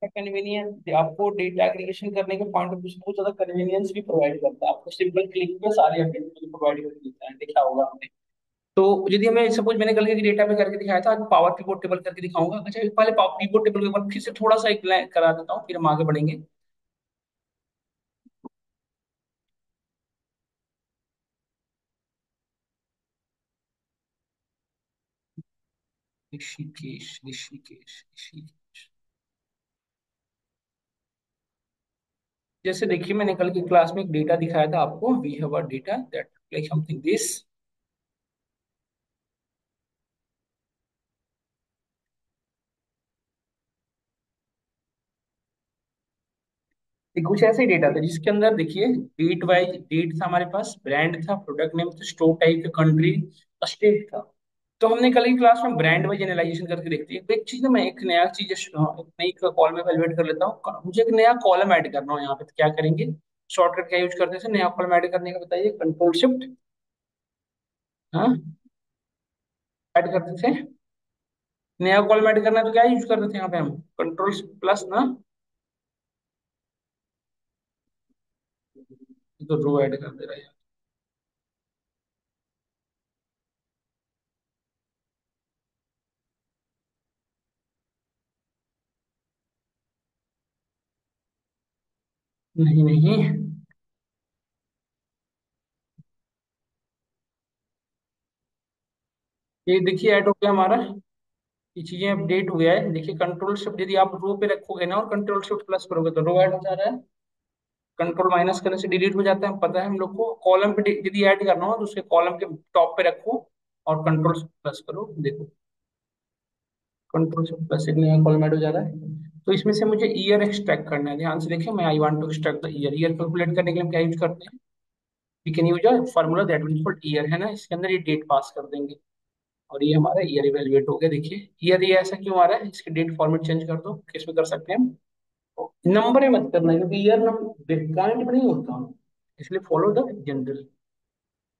Convenience आपको data aggregation करने के पॉइंट ऑफ व्यू से बहुत ज्यादा कन्वीनियंस भी प्रोवाइड करता है। आपको सिंपल क्लिक पे सारे अपडेट प्रोवाइड कर देता है, देखा होगा आपने। तो यदि हमें सपोज मैंने कल के डेटा पे करके दिखाया था, आज पावर पिवोट टेबल करके दिखाऊंगा। अच्छा, पहले पावर पिवोट टेबल के ऊपर फिर से थोड़ा सा एक करा देता हूँ, फिर हम आगे बढ़ेंगे। ऋषिकेश ऋषिकेश ऋषिकेश। जैसे देखिए, मैंने कल की क्लास में एक डेटा दिखाया था आपको, we have a data that like something this. कुछ ऐसे डेटा था जिसके अंदर देखिए डेट वाइज डेट था, हमारे पास ब्रांड था, प्रोडक्ट नेम था, स्टोर टाइप, कंट्री, स्टेट था। तो हमने कल की क्लास में ब्रांड वाइज एनालाइजेशन करके देखते हैं। एक चीज ना, मैं एक नया चीज एक नई कॉल में एवेलुएट कर लेता हूँ। मुझे एक नया कॉलम ऐड करना हो यहाँ पे, तो क्या करेंगे? शॉर्टकट क्या यूज करते थे नया कॉलम ऐड करने का, बताइए? कंट्रोल शिफ्ट, हाँ, ऐड करते थे। नया कॉलम ऐड करना है तो क्या यूज करते थे यहाँ पे हम? कंट्रोल प्लस ना। तो रो ऐड कर दे रहा है। नहीं नहीं, ये देखिए ऐड हो गया हमारा। ये चीजें अपडेट हो गया है। देखिए कंट्रोल शिफ्ट यदि आप रो पे रखोगे ना और कंट्रोल शिफ्ट प्लस करोगे तो रो ऐड हो जा रहा है। कंट्रोल माइनस करने से डिलीट हो जाता है, पता है हम लोग को। कॉलम पे यदि ऐड करना हो तो उसके कॉलम के टॉप पे रखो और कंट्रोल प्लस करो, देखो कंट्रोल शिफ्ट प्लस एक नया कॉलम ऐड हो जा रहा है। तो इसमें से मुझे ईयर एक्सट्रैक्ट करना है, ध्यान से देखिए। मैं I want to extract the year. Year calculate करने के लिए हम क्या यूज करते हैं? We can use a formula that means for year, है ना। इसके अंदर ये डेट पास कर देंगे और ये हमारा ईयर इवेलुएट हो गया। देखिए ईयर ये ऐसा क्यों आ रहा है? इसके डेट फॉर्मेट चेंज कर दो, किस में कर सकते हैं हम? नंबर में मत करना, क्योंकि ईयर नंबर पॉइंट में नहीं होता, इसलिए follow the general.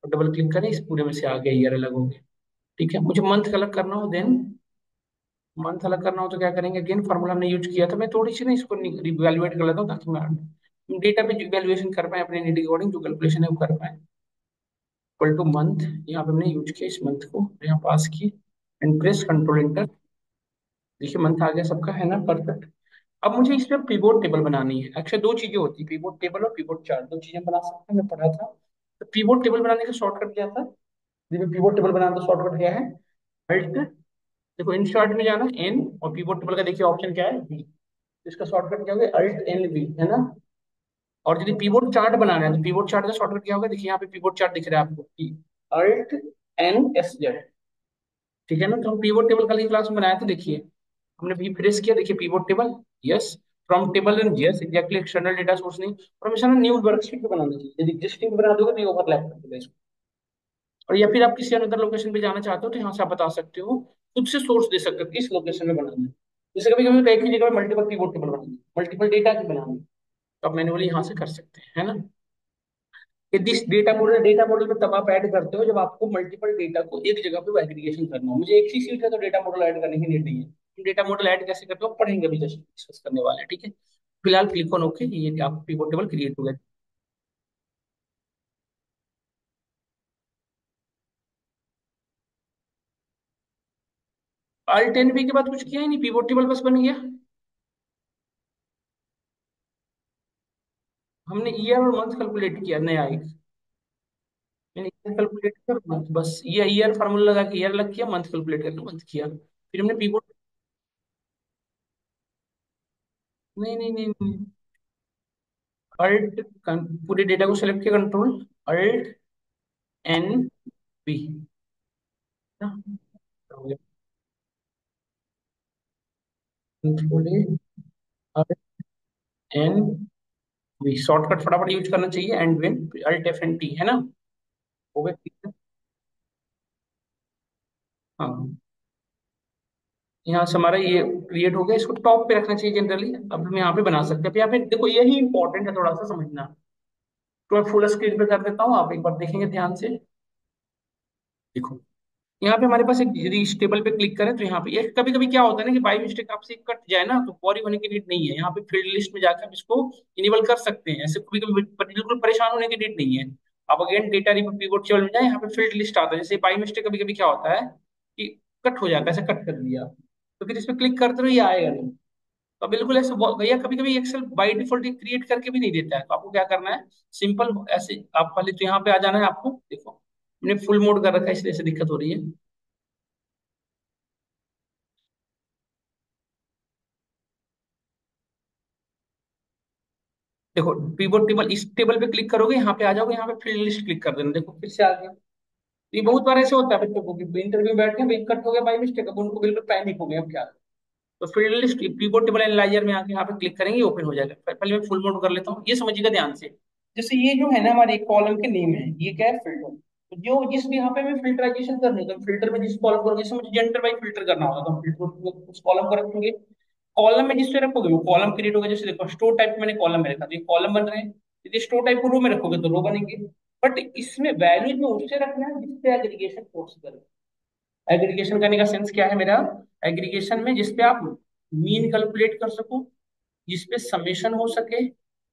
Double click करें, इस पूरे में से आ गया ईयर अलग हो गया। ठीक है, मुझे मंथ अलग करना हो, देन मंथ अलग करना हो तो क्या करेंगे? अगेन फार्मूला हमने यूज किया था। मैं थोड़ी सी ना इसको रिवैल्यूएट कर लेता हूँ ताकि मैं डेटा पे इवैल्यूएशन कर पाए, अपने नीड अकॉर्डिंग जो कैलकुलेशन है वो कर पाए। इक्वल टू मंथ, यहाँ पे हमने यूज किया इस मंथ को, यहाँ पास की एंड प्रेस कंट्रोल इंटर। देखिए मंथ आ गया सबका, है ना, परफेक्ट। अब मुझे इस पे पिवोट टेबल बनानी है। एक्चुअली दो चीजें होती है, पिवोट टेबल और पिवोट चार्ट, दो चीजें बना सकते हैं, मैं पढ़ा था। तो पिवोट टेबल बनाने का शॉर्टकट क्या था? देखो पिवोट टेबल बनाने का शॉर्टकट क्या है? अल्ट, देखो इन शॉर्ट में जाना एन, और पिवोट टेबल का देखिए ऑप्शन क्या है? वी। इसका शॉर्टकट क्या होगा? अल्ट एन वी, है ना। और यदि पिवोट चार्ट बनाना है तो पिवोट चार्ट का शॉर्टकट क्या होगा? देखिए यहाँ पे पिवोट चार्ट दिख रहा है आपको, अल्ट एन एस जेड। ठीक है ना। तो हम पिवोट टेबल कल की क्लास में बनाया था, देखिए हमने भी प्रेस किया, देखिए pivot table, yes. From table and yes exactly, external data source नहीं। और हमेशा ना न्यू वर्कशीट पे बनाना चाहिए, यदि एग्जिस्टिंग बना दोगे तो ये ओवरलैप कर देगा इसको। और या फिर आप किसी अनदर लोकेशन पे जाना चाहते हो तो यहाँ से आप बता सकते हो, खुद से सोर्स दे सकते हो किस लोकेशन में बनाना है। जैसे कभी कभी एक ही जगह में मल्टीपल पिवोट टेबल बनाना है, मल्टीपल डेटा की बनानी है, तो आप मैन्युअली यहाँ से कर सकते हैं, है ना। ये दिस डेटा मॉडल में तब आप ऐड करते हो जब आपको मल्टीपल डेटा को एक जगह पे एग्रीगेशन करना हो। मुझे एक ही सीट है तो डेटा मॉडल ऐड करने की नीड नहीं है। डेटा मॉडल ऐड कैसे करते हो पढ़ेंगे, अभी जस्ट डिस्कस करने वाले हैं, ठीक है। फिलहाल क्लिक ऑन ओके, ये आप पिवोट टेबल क्रिएट हो गया। Alt 10 के बाद कुछ किया ही नहीं, पिवोट टेबल बस बन गया। हमने ईयर और मंथ कैलकुलेट किया नया एक। मैंने ईयर कैलकुलेट किया और month, बस ये ईयर फार्मूला लगा के ईयर लग किया, मंथ कैलकुलेट करके मंथ किया, फिर हमने पिवोट। नहीं नहीं नहीं, नहीं। अल्ट, पूरे डेटा को सिलेक्ट किया, control alt N B, control alt N B. Shortcut फटाफट यूज करना चाहिए, and when alt F N T, है ना। हो गया। हाँ, यहाँ से हमारा ये क्रिएट हो गया। इसको टॉप पे रखना चाहिए जनरली। अब हम यहाँ पे बना सकते हैं। अब यहाँ पे देखो यही इंपॉर्टेंट है थोड़ा सा समझना। तो मैं फुल स्क्रीन पे कर देता हूँ, आप एक बार देखेंगे ध्यान से। देखो यहाँ पे हमारे पास एक, यदि इस टेबल पे क्लिक करें तो यहाँ पे ये कभी कभी क्या होता है ना कि बाई मिस्टेक आपसे कट जाए ना, तो क्वेरी होने की नीड नहीं है। यहाँ पे फील्ड लिस्ट में जाकर आप इसको इनेबल कर सकते हैं, ऐसे कभी कभी बिल्कुल परेशान होने की नीड नहीं है। आप अगेन डेटा पिवट टेबल में जाए, यहाँ पे फील्ड लिस्ट आता है, जैसे बाई मिस्टेक कभी कभी क्या होता है कि कट हो जाता है, ऐसे कट कर दिया, तो फिर इस पे क्लिक करते रहो, ये आएगा नहीं। तो बिल्कुल ऐसे भैया कभी कभी एक्सेल बाई डिफॉल्ट क्रिएट करके भी नहीं देता है, तो आपको क्या करना है, सिंपल ऐसे आप पहले तो यहाँ पे आ जाना है आपको, देखो मैंने फुल मोड कर रखा है इसलिए ऐसे दिक्कत हो रही है। देखो पिवट टेबल, इस टेबल पे क्लिक करोगे, यहाँ पे आ जाओगे, यहाँ पे फील्ड लिस्ट क्लिक कर देना, देखो फिर से आ गया। तो ये बहुत बार ऐसे होता है बच्चों को कि इंटरव्यू में बैठे हैं, कट हो गया बाई मिस्टेक, अब उनको बिल्कुल पैनिक हो गया, अब क्या। तो field list pivot table analyser में आके यहाँ पे क्लिक करेंगे, ओपन हो जाएगा। पहले मैं फुल मोड कर लेता हूँ, ये समझिएगा ध्यान से। जैसे ये जो है ना हमारे कॉलम के नेम है, ये क्या है, फिल्टर। तो जो जिस भी यहाँ पे मैं फिल्टराइजेशन करनी है, तो फिल्टर में जिस कॉलम को, जैसे मुझे जेंडर वाइज फिल्टर करना होगा, तो फिल्टर उस कॉलम को रखेंगे। कॉलम में जिससे रखोगे वो कॉलम क्रिएट होगा। जैसे देखो स्टोर टाइप मैंने कॉलम में रखा, तो ये कॉलम बन रहे हैं। यदि स्टोर टाइप को रो में रखोगे तो रो बनेंगे। बट इसमें वैल्यूज में उससे रखना है जिससे एग्रीगेशन फोर्स करे। एग्रीगेशन करने का सेंस क्या है मेरा, एग्रीगेशन में जिसपे आप मीन कैलकुलेट कर सको, जिसपे समेशन हो सके,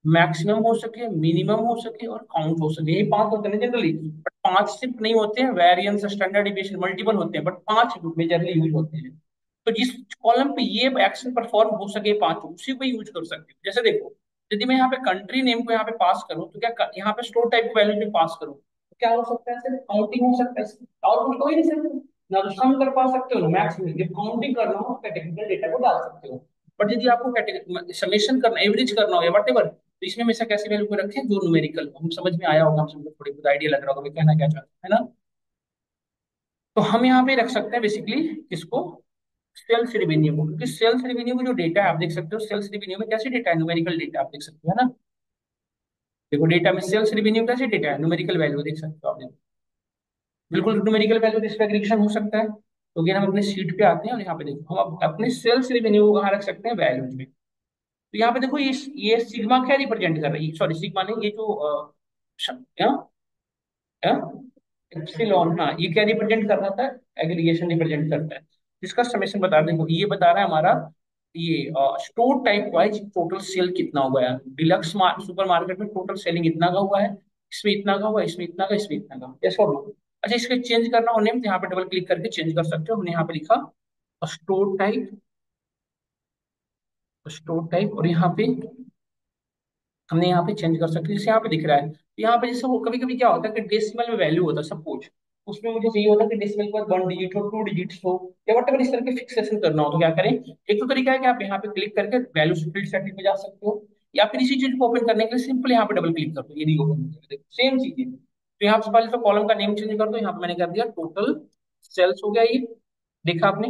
मैक्सिमम हो सके, मिनिमम हो सके और काउंट हो सके, ये पांच होते हैं जनरली। बट पांच सिर्फ नहीं होते हैं, वेरिएंस स्टैंडर्ड डिविएशन मल्टीपल होते हैं, बट पांच मेजरली यूज होते हैं। तो जिस कॉलम पे ये एक्शन परफॉर्म हो सके पांच, उसी को यूज कर सकते हो। जैसे देखो, यदि मैं यहाँ पे कंट्री नेम को यहाँ पे पास करूँ, तो क्या यहाँ पे स्टोर टाइप वैल्यू में पास करूँ तो क्या हो सकता है, सिर्फ काउंटिंग हो सकता है, और कुछ हो ही नहीं सकता। ना तो सम कर पा सकते हो ना मैक्स में, जब काउंटिंग करना हो कैटेगरिकल डेटा को डाल सकते हो। बट यदि आपको समेशन करना, एवरेज करना हो या वट एवर, तो इसमें हमेशा कैसे वैल्यू को रखें, जो न्यूमेरिकल हम समझ में आया होगा, हम सबको थोड़ी बहुत आइडिया लग रहा होगा मैं कहना क्या चाहता हूँ, है ना। तो हम यहाँ पे रख सकते हैं बेसिकली किसको, सेल्स रेवेन्यू को, क्योंकि सेल्स रेवेन्यू को जो डेटा है आप देख सकते हो, सेल्स रेवेन्यू में कैसे डेटा है, न्यूमेरिकल डेटा आप देख सकते हो, है ना। देखो डेटा में सेल्स रेवेन्यू कैसे डेटा है, न्यूमेरिकल वैल्यू देख सकते हो आप, देखो बिल्कुल न्यूमेरिकल वैल्यू इस पे एग्रीगेशन हो सकता है। तो अगर हम अपने शीट पे आते हैं और यहाँ पे देखो, हम अपने सेल्स रेवेन्यू को कहाँ रख सकते हैं, वैल्यूज में। तो यहाँ पे देखो ये सिग्मा क्या रिप्रेजेंट कर रही है, सॉरी सिग्मा नहीं, ये जो एप्सिलॉन, हाँ ये क्या रिप्रेजेंट कर रहा था, एग्रीगेशन रिप्रेजेंट करता है। इसका समेशन बता दें, ये बता रहा है हमारा, ये store type wise total sale कितना हुआ है, डिलक्स सुपर मार्केट में टोटल सेलिंग इतना का हुआ है, इसमें इतना का हुआ, इसमें इतना का, इसमें इतना का, यस और नो। अच्छा इसके चेंज करना हो नेम, तो यहाँ पे डबल क्लिक करके चेंज कर सकते हो। हमने यहाँ पे लिखा स्टोर टाइप, स्टोर टाइप, और यहाँ पे हमने यहाँ पे चेंज कर सकते हैं, जैसे यहाँ पे दिख रहा है। तो यहाँ पे जैसे वो कभी कभी क्या होता है कि डेसिमल में वैल्यू होता है सपोज, उसमें मुझे चाहिए होता है कि डेसिमल के बाद वन डिजिट हो, टू डिजिट्स हो, या वट एवर इस तरह के फिक्सेशन करना हो, तो क्या करें, एक तो तरीका है कि आप यहाँ पे क्लिक करके वैल्यू फील्ड सेटिंग में जा सकते हो, या फिर इसी चीज को ओपन करने के लिए सिंपल यहाँ पे डबल क्लिक कर दो, ये नहीं ओपन हो जाएगा, सेम चीज है। तो यहाँ से पहले तो कॉलम का नेम चेंज कर दो, यहाँ पे मैंने कर दिया टोटल सेल्स हो गया ये, देखा आपने।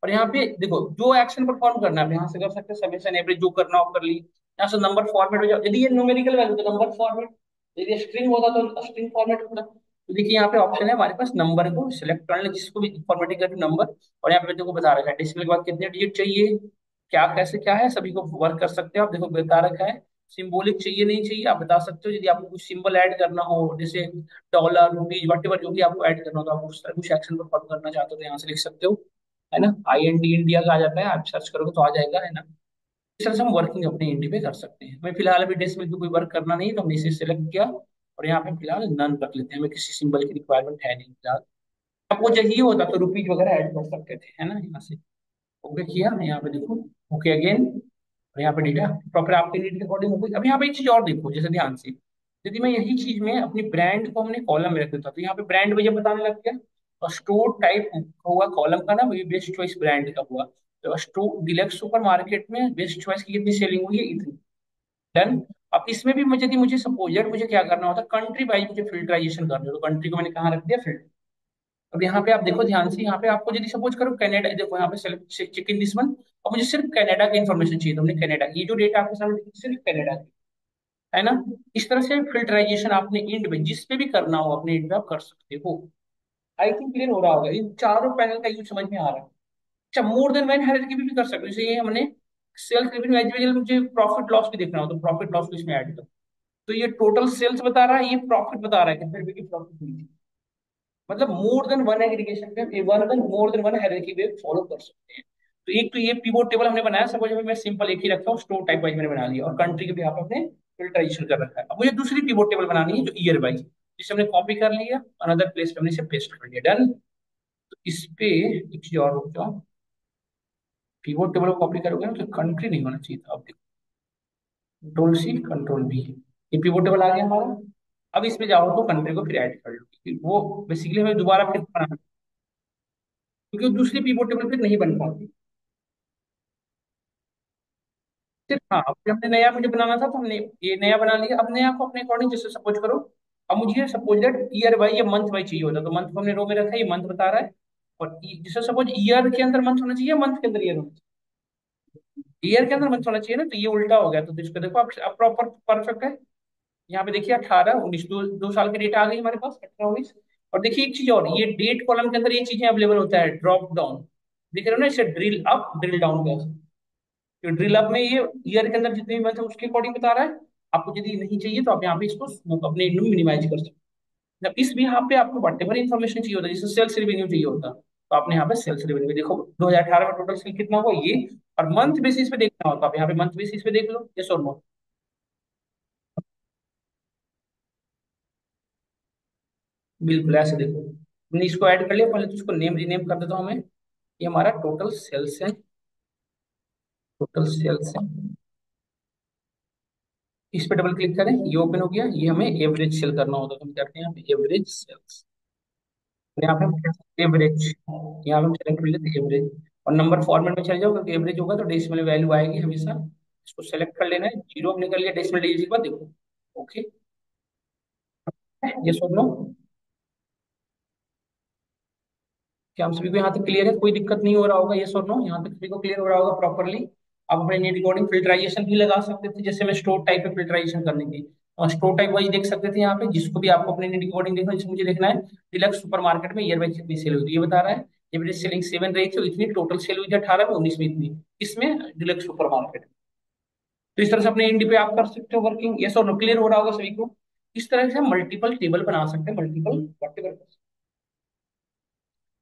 और यहाँ पे देखो जो एक्शन परफॉर्म करना है आप यहाँ से कर सकते हैं, समेशन एवरेज जो करना हो कर ली। यहाँ से नंबर फॉर्मेट हो जाओ, यदि ये न्यूमेरिकल वैल्यू तो नंबर फॉर्मेट, यदि स्ट्रिंग होता तो स्ट्रिंग फॉर्मेट होता। तो देखिए यहाँ पे ऑप्शन है हमारे पास, नंबर को सिलेक्ट कर ले, जिसको भी फॉर्मेटिंग करनी नंबर। और यहाँ पे देखो बता रखा है डेसिमल के बाद कितने डिजिट चाहिए, क्या कैसे क्या है, सभी को वर्क कर सकते हो आप, देखो बता रखा है। सिंबॉलिक चाहिए नहीं चाहिए आप बता सकते हो, यदि आपको कुछ सिंबल ऐड करना हो, जैसे डॉलर रुपीज वट एवर जो भी आपको ऐड करना हो, तो आप उस तरह कुछ एक्शन को फॉलो करना चाहते हो तो यहाँ से लिख सकते हो, है ना। IND इंडिया का आ जाता है, आप सर्च करोगे तो आ जाएगा, है ना। इस तरह से हम वर्किंग अपने इंडी पे कर सकते हैं। हमें फिलहाल अभी डेस्क में तो कोई वर्क करना नहीं है, तो हमने इसे सिलेक्ट किया और यहाँ पे फिलहाल नन रख लेते हैं, हमें किसी सिंबल की रिक्वायरमेंट है नहीं फिलहाल। आपको चाहिए होता तो रुपीज वगैरह ऐड कर सकते थे, है ना, यहाँ से। ओके किया यहाँ पे देखो, ओके अगेन, और यहाँ पे डेटा प्रॉपर आपके नीड के अकॉर्डिंग हो गई। अब यहाँ पे एक चीज और देखो जैसे ध्यान से, यदि मैं यही चीज में अपनी ब्रांड को हमने कॉलम में रख देता, तो यहाँ पे ब्रांड मुझे बताने लग गया। और स्टोर टाइप होगा कॉलम का ना, वही बेस्ट चॉइस ब्रांड का हुआ। तो स्टोर डिलक्स सुपर मार्केट में बेस्ट चॉइस की कितनी सेलिंग हुई है, इतनी। डन। अब इसमें भी मुझे, यदि मुझे सपोज यार मुझे क्या करना होता, कंट्री वाइज मुझे फिल्टराइजेशन करना हो, तो कंट्री को मैंने कहाँ रख दिया, फिल्टर। अब यहाँ पे आप देखो ध्यान से, यहाँ पे आपको यदि सपोज करो कनाडा, देखो यहाँ पे select check in this one. अब मुझे सिर्फ कनाडा की इन्फॉर्मेशन चाहिए, तो हमने कनाडा की, ये जो डेटा आपके सामने सिर्फ कनाडा की, है ना। इस तरह से फिल्टराइजेशन आपने इंड में जिस पे भी करना हो अपने इंड में आप कर सकते हो। आई थिंक क्लियर हो रहा होगा, इन चारों पैनल का यूज समझ में आ रहा है। अच्छा मोर देन वन हायरार्की भी कर सकते हो, जैसे ये हमने सेल्स रेवेन्यू एज वेल, मुझे प्रॉफिट लॉस भी देखना हो तो प्रॉफिट लॉस भी इसमें ऐड कर। तो ये टोटल सेल्स बता रहा है, ये प्रॉफिट बता रहा है कितने रुपए की प्रॉफिट हुई थी। मतलब मोर देन वन एग्रीगेशन पे one more than one hierarchy वे फॉलो कर सकते हैं। तो एक तो ये पिवोट टेबल हमने बनाया, सपोज अभी मैं सिंपल एक ही रखता हूँ, स्टोर टाइप वाइज मैंने बना लिया और कंट्री के भी यहाँ पे हमने फिल्टराइजेशन कर रखा है। अब मुझे दूसरी पिवोट टेबल बनानी है जो ईयर वाइज, जिसे हमने कॉपी कर लिया, अनदर प्लेस पे हमने इसे पेस्ट कर लिया, डन। तो इस पे एक चीज और रुक जाओ, पिवोट टेबल को कॉपी करोगे ना तो कंट्री नहीं होना चाहिए था। अब देखो, कंट्रोल सी कंट्रोल बी, ये पिवोट टेबल आ गया हमारा। अब इसमें जाओ तो कंट्री को फिर ऐड कर लो, क्योंकि वो बेसिकली हमें दोबारा फिर बनाना, क्योंकि वो दूसरी पिवोट टेबल फिर नहीं बन पाती। फिर हाँ, अब जब हमने नया मुझे बनाना था तो हमने ये नया बना लिया। अब नया को अपने अकॉर्डिंग जैसे सपोज करो, अब मुझे सपोज दैट ईयर बाई या मंथ बाई चाहिए होता, तो मंथ को हमने रो में रखा है, ये मंथ बता रहा है। और जैसे सपोज ईयर के अंदर मंथ होना चाहिए, मंथ के अंदर ईयर होना चाहिए, ईयर के अंदर मंथ होना चाहिए ना, तो ये उल्टा हो गया। तो इसको देखो अब प्रॉपर परफेक्ट है। यहाँ पे देखिए 18 19, दो साल की डेट आ गई हमारे पास, 18 19। और देखिए एक चीज और, ये डेट कॉलम के अंदर ये चीजें अवेलेबल होता है, ड्रॉप डाउन, देख रहे हो ना, इसे ड्रिल अप ड्रिल डाउन का। तो ड्रिल अप में ये ईयर के अंदर जितने भी मंथ है उसके अकॉर्डिंग बता रहा है। आपको यदि नहीं चाहिए तो आप यहाँ पे इसको अपने मिनिमाइज कर सकते हैं। जब इस भी यहाँ पे आपको वटेवर इन्फॉर्मेशन चाहिए होता है, जैसे सेल्स रेवेन्यू चाहिए होता, तो आपने यहाँ पे सेल्स रेवेन्यू देखो 2018 में टोटल सेल कितना हुआ ये, और मंथ बेसिस पे देखना होता है, आप यहाँ पे मंथ बेसिस पे देख लो, ये और नो। बिल्कुल ऐसे देखो, हमने इसको ऐड कर लिया, पहले तो इसको नेम रीनेम कर देता हूँ मैं। ये हमारा टोटल सेल्स है, टोटल सेल्स है। इस पे डबल क्लिक करें, ये ओपन हो गया, ये हमें एवरेज सेल करना होता है, तो हम करते हैं यहाँ पे एवरेज सेल्स। यहाँ पे हम एवरेज, यहाँ पे हम सेलेक्ट कर लेते हैं एवरेज। और नंबर फॉर्मेट में चले जाओ, क्योंकि एवरेज होगा तो डेसिमल वैल्यू आएगी हमेशा। इसको सेलेक्ट कर लेना है, जीरो हमने कर लिया, डेसिमल डिजिट के बाद देखो। ओके, ये सुन लो, क्या हम सभी को यहाँ तक क्लियर है? कोई दिक्कत नहीं हो रहा होगा, ये सुन लो, यहाँ तक सभी को क्लियर हो रहा होगा प्रॉपरली। आप अपने नीड अकॉर्डिंग फिल्ट्राइजेशन भी लगा सकते थे, जैसे मैं स्टोर टाइप पे फिल्ट्राइजेशन करने की, और स्टोर टाइप वाइज देख सकते थे यहाँ पे, जिसको भी आपको अपने नीड अकॉर्डिंग देखना है। जैसे मुझे देखना है डिलक्स सुपर मार्केट में ईयर वाइज कितनी सेल हुई थी, ये बता रहा है। एवरेज सेलिंग 7 रही थी, इतनी टोटल सेल हुई थी 18 में, 19 में इतनी, इसमें डिलक्स सुपर मार्केट। तो इस तरह से अपने इंडी पे आप कर सकते हो वर्किंग, ये सब क्लियर हो रहा होगा सभी को। इस तरह से हम मल्टीपल टेबल बना सकते हैं, मल्टीपल टेबल।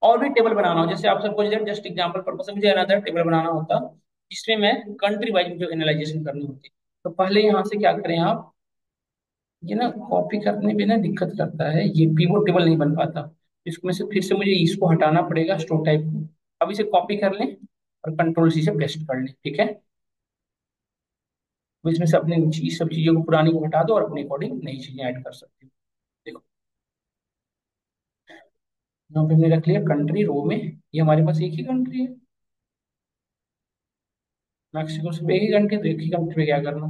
और भी टेबल बनाना हो, जैसे आप सबको जस्ट एग्जांपल पर्पस से मुझे अनदर टेबल बनाना होता, जिसमें मैं कंट्री वाइज मुझे एनालाइजेशन करनी होती, तो पहले यहाँ से क्या करें आप, ये ना कॉपी करने में ना दिक्कत करता है, ये पीवोट टेबल नहीं बन पाता। इसमें से फिर से मुझे इसको हटाना पड़ेगा, स्टोर टाइप को। अब इसे कॉपी कर लें और कंट्रोल सी से पेस्ट कर लें, ठीक है। तो इसमें से अपने सब चीजों को, पुरानी को हटा दो और अपने अकॉर्डिंग नई चीजें ऐड कर सकते हो। देखो, यहाँ पे हमने रख लिया कंट्री रो में, ये हमारे पास एक ही कंट्री है, मैक्सिको सिर्फ एक ही कंट्री, तो एक ही कंट्री में क्या करना।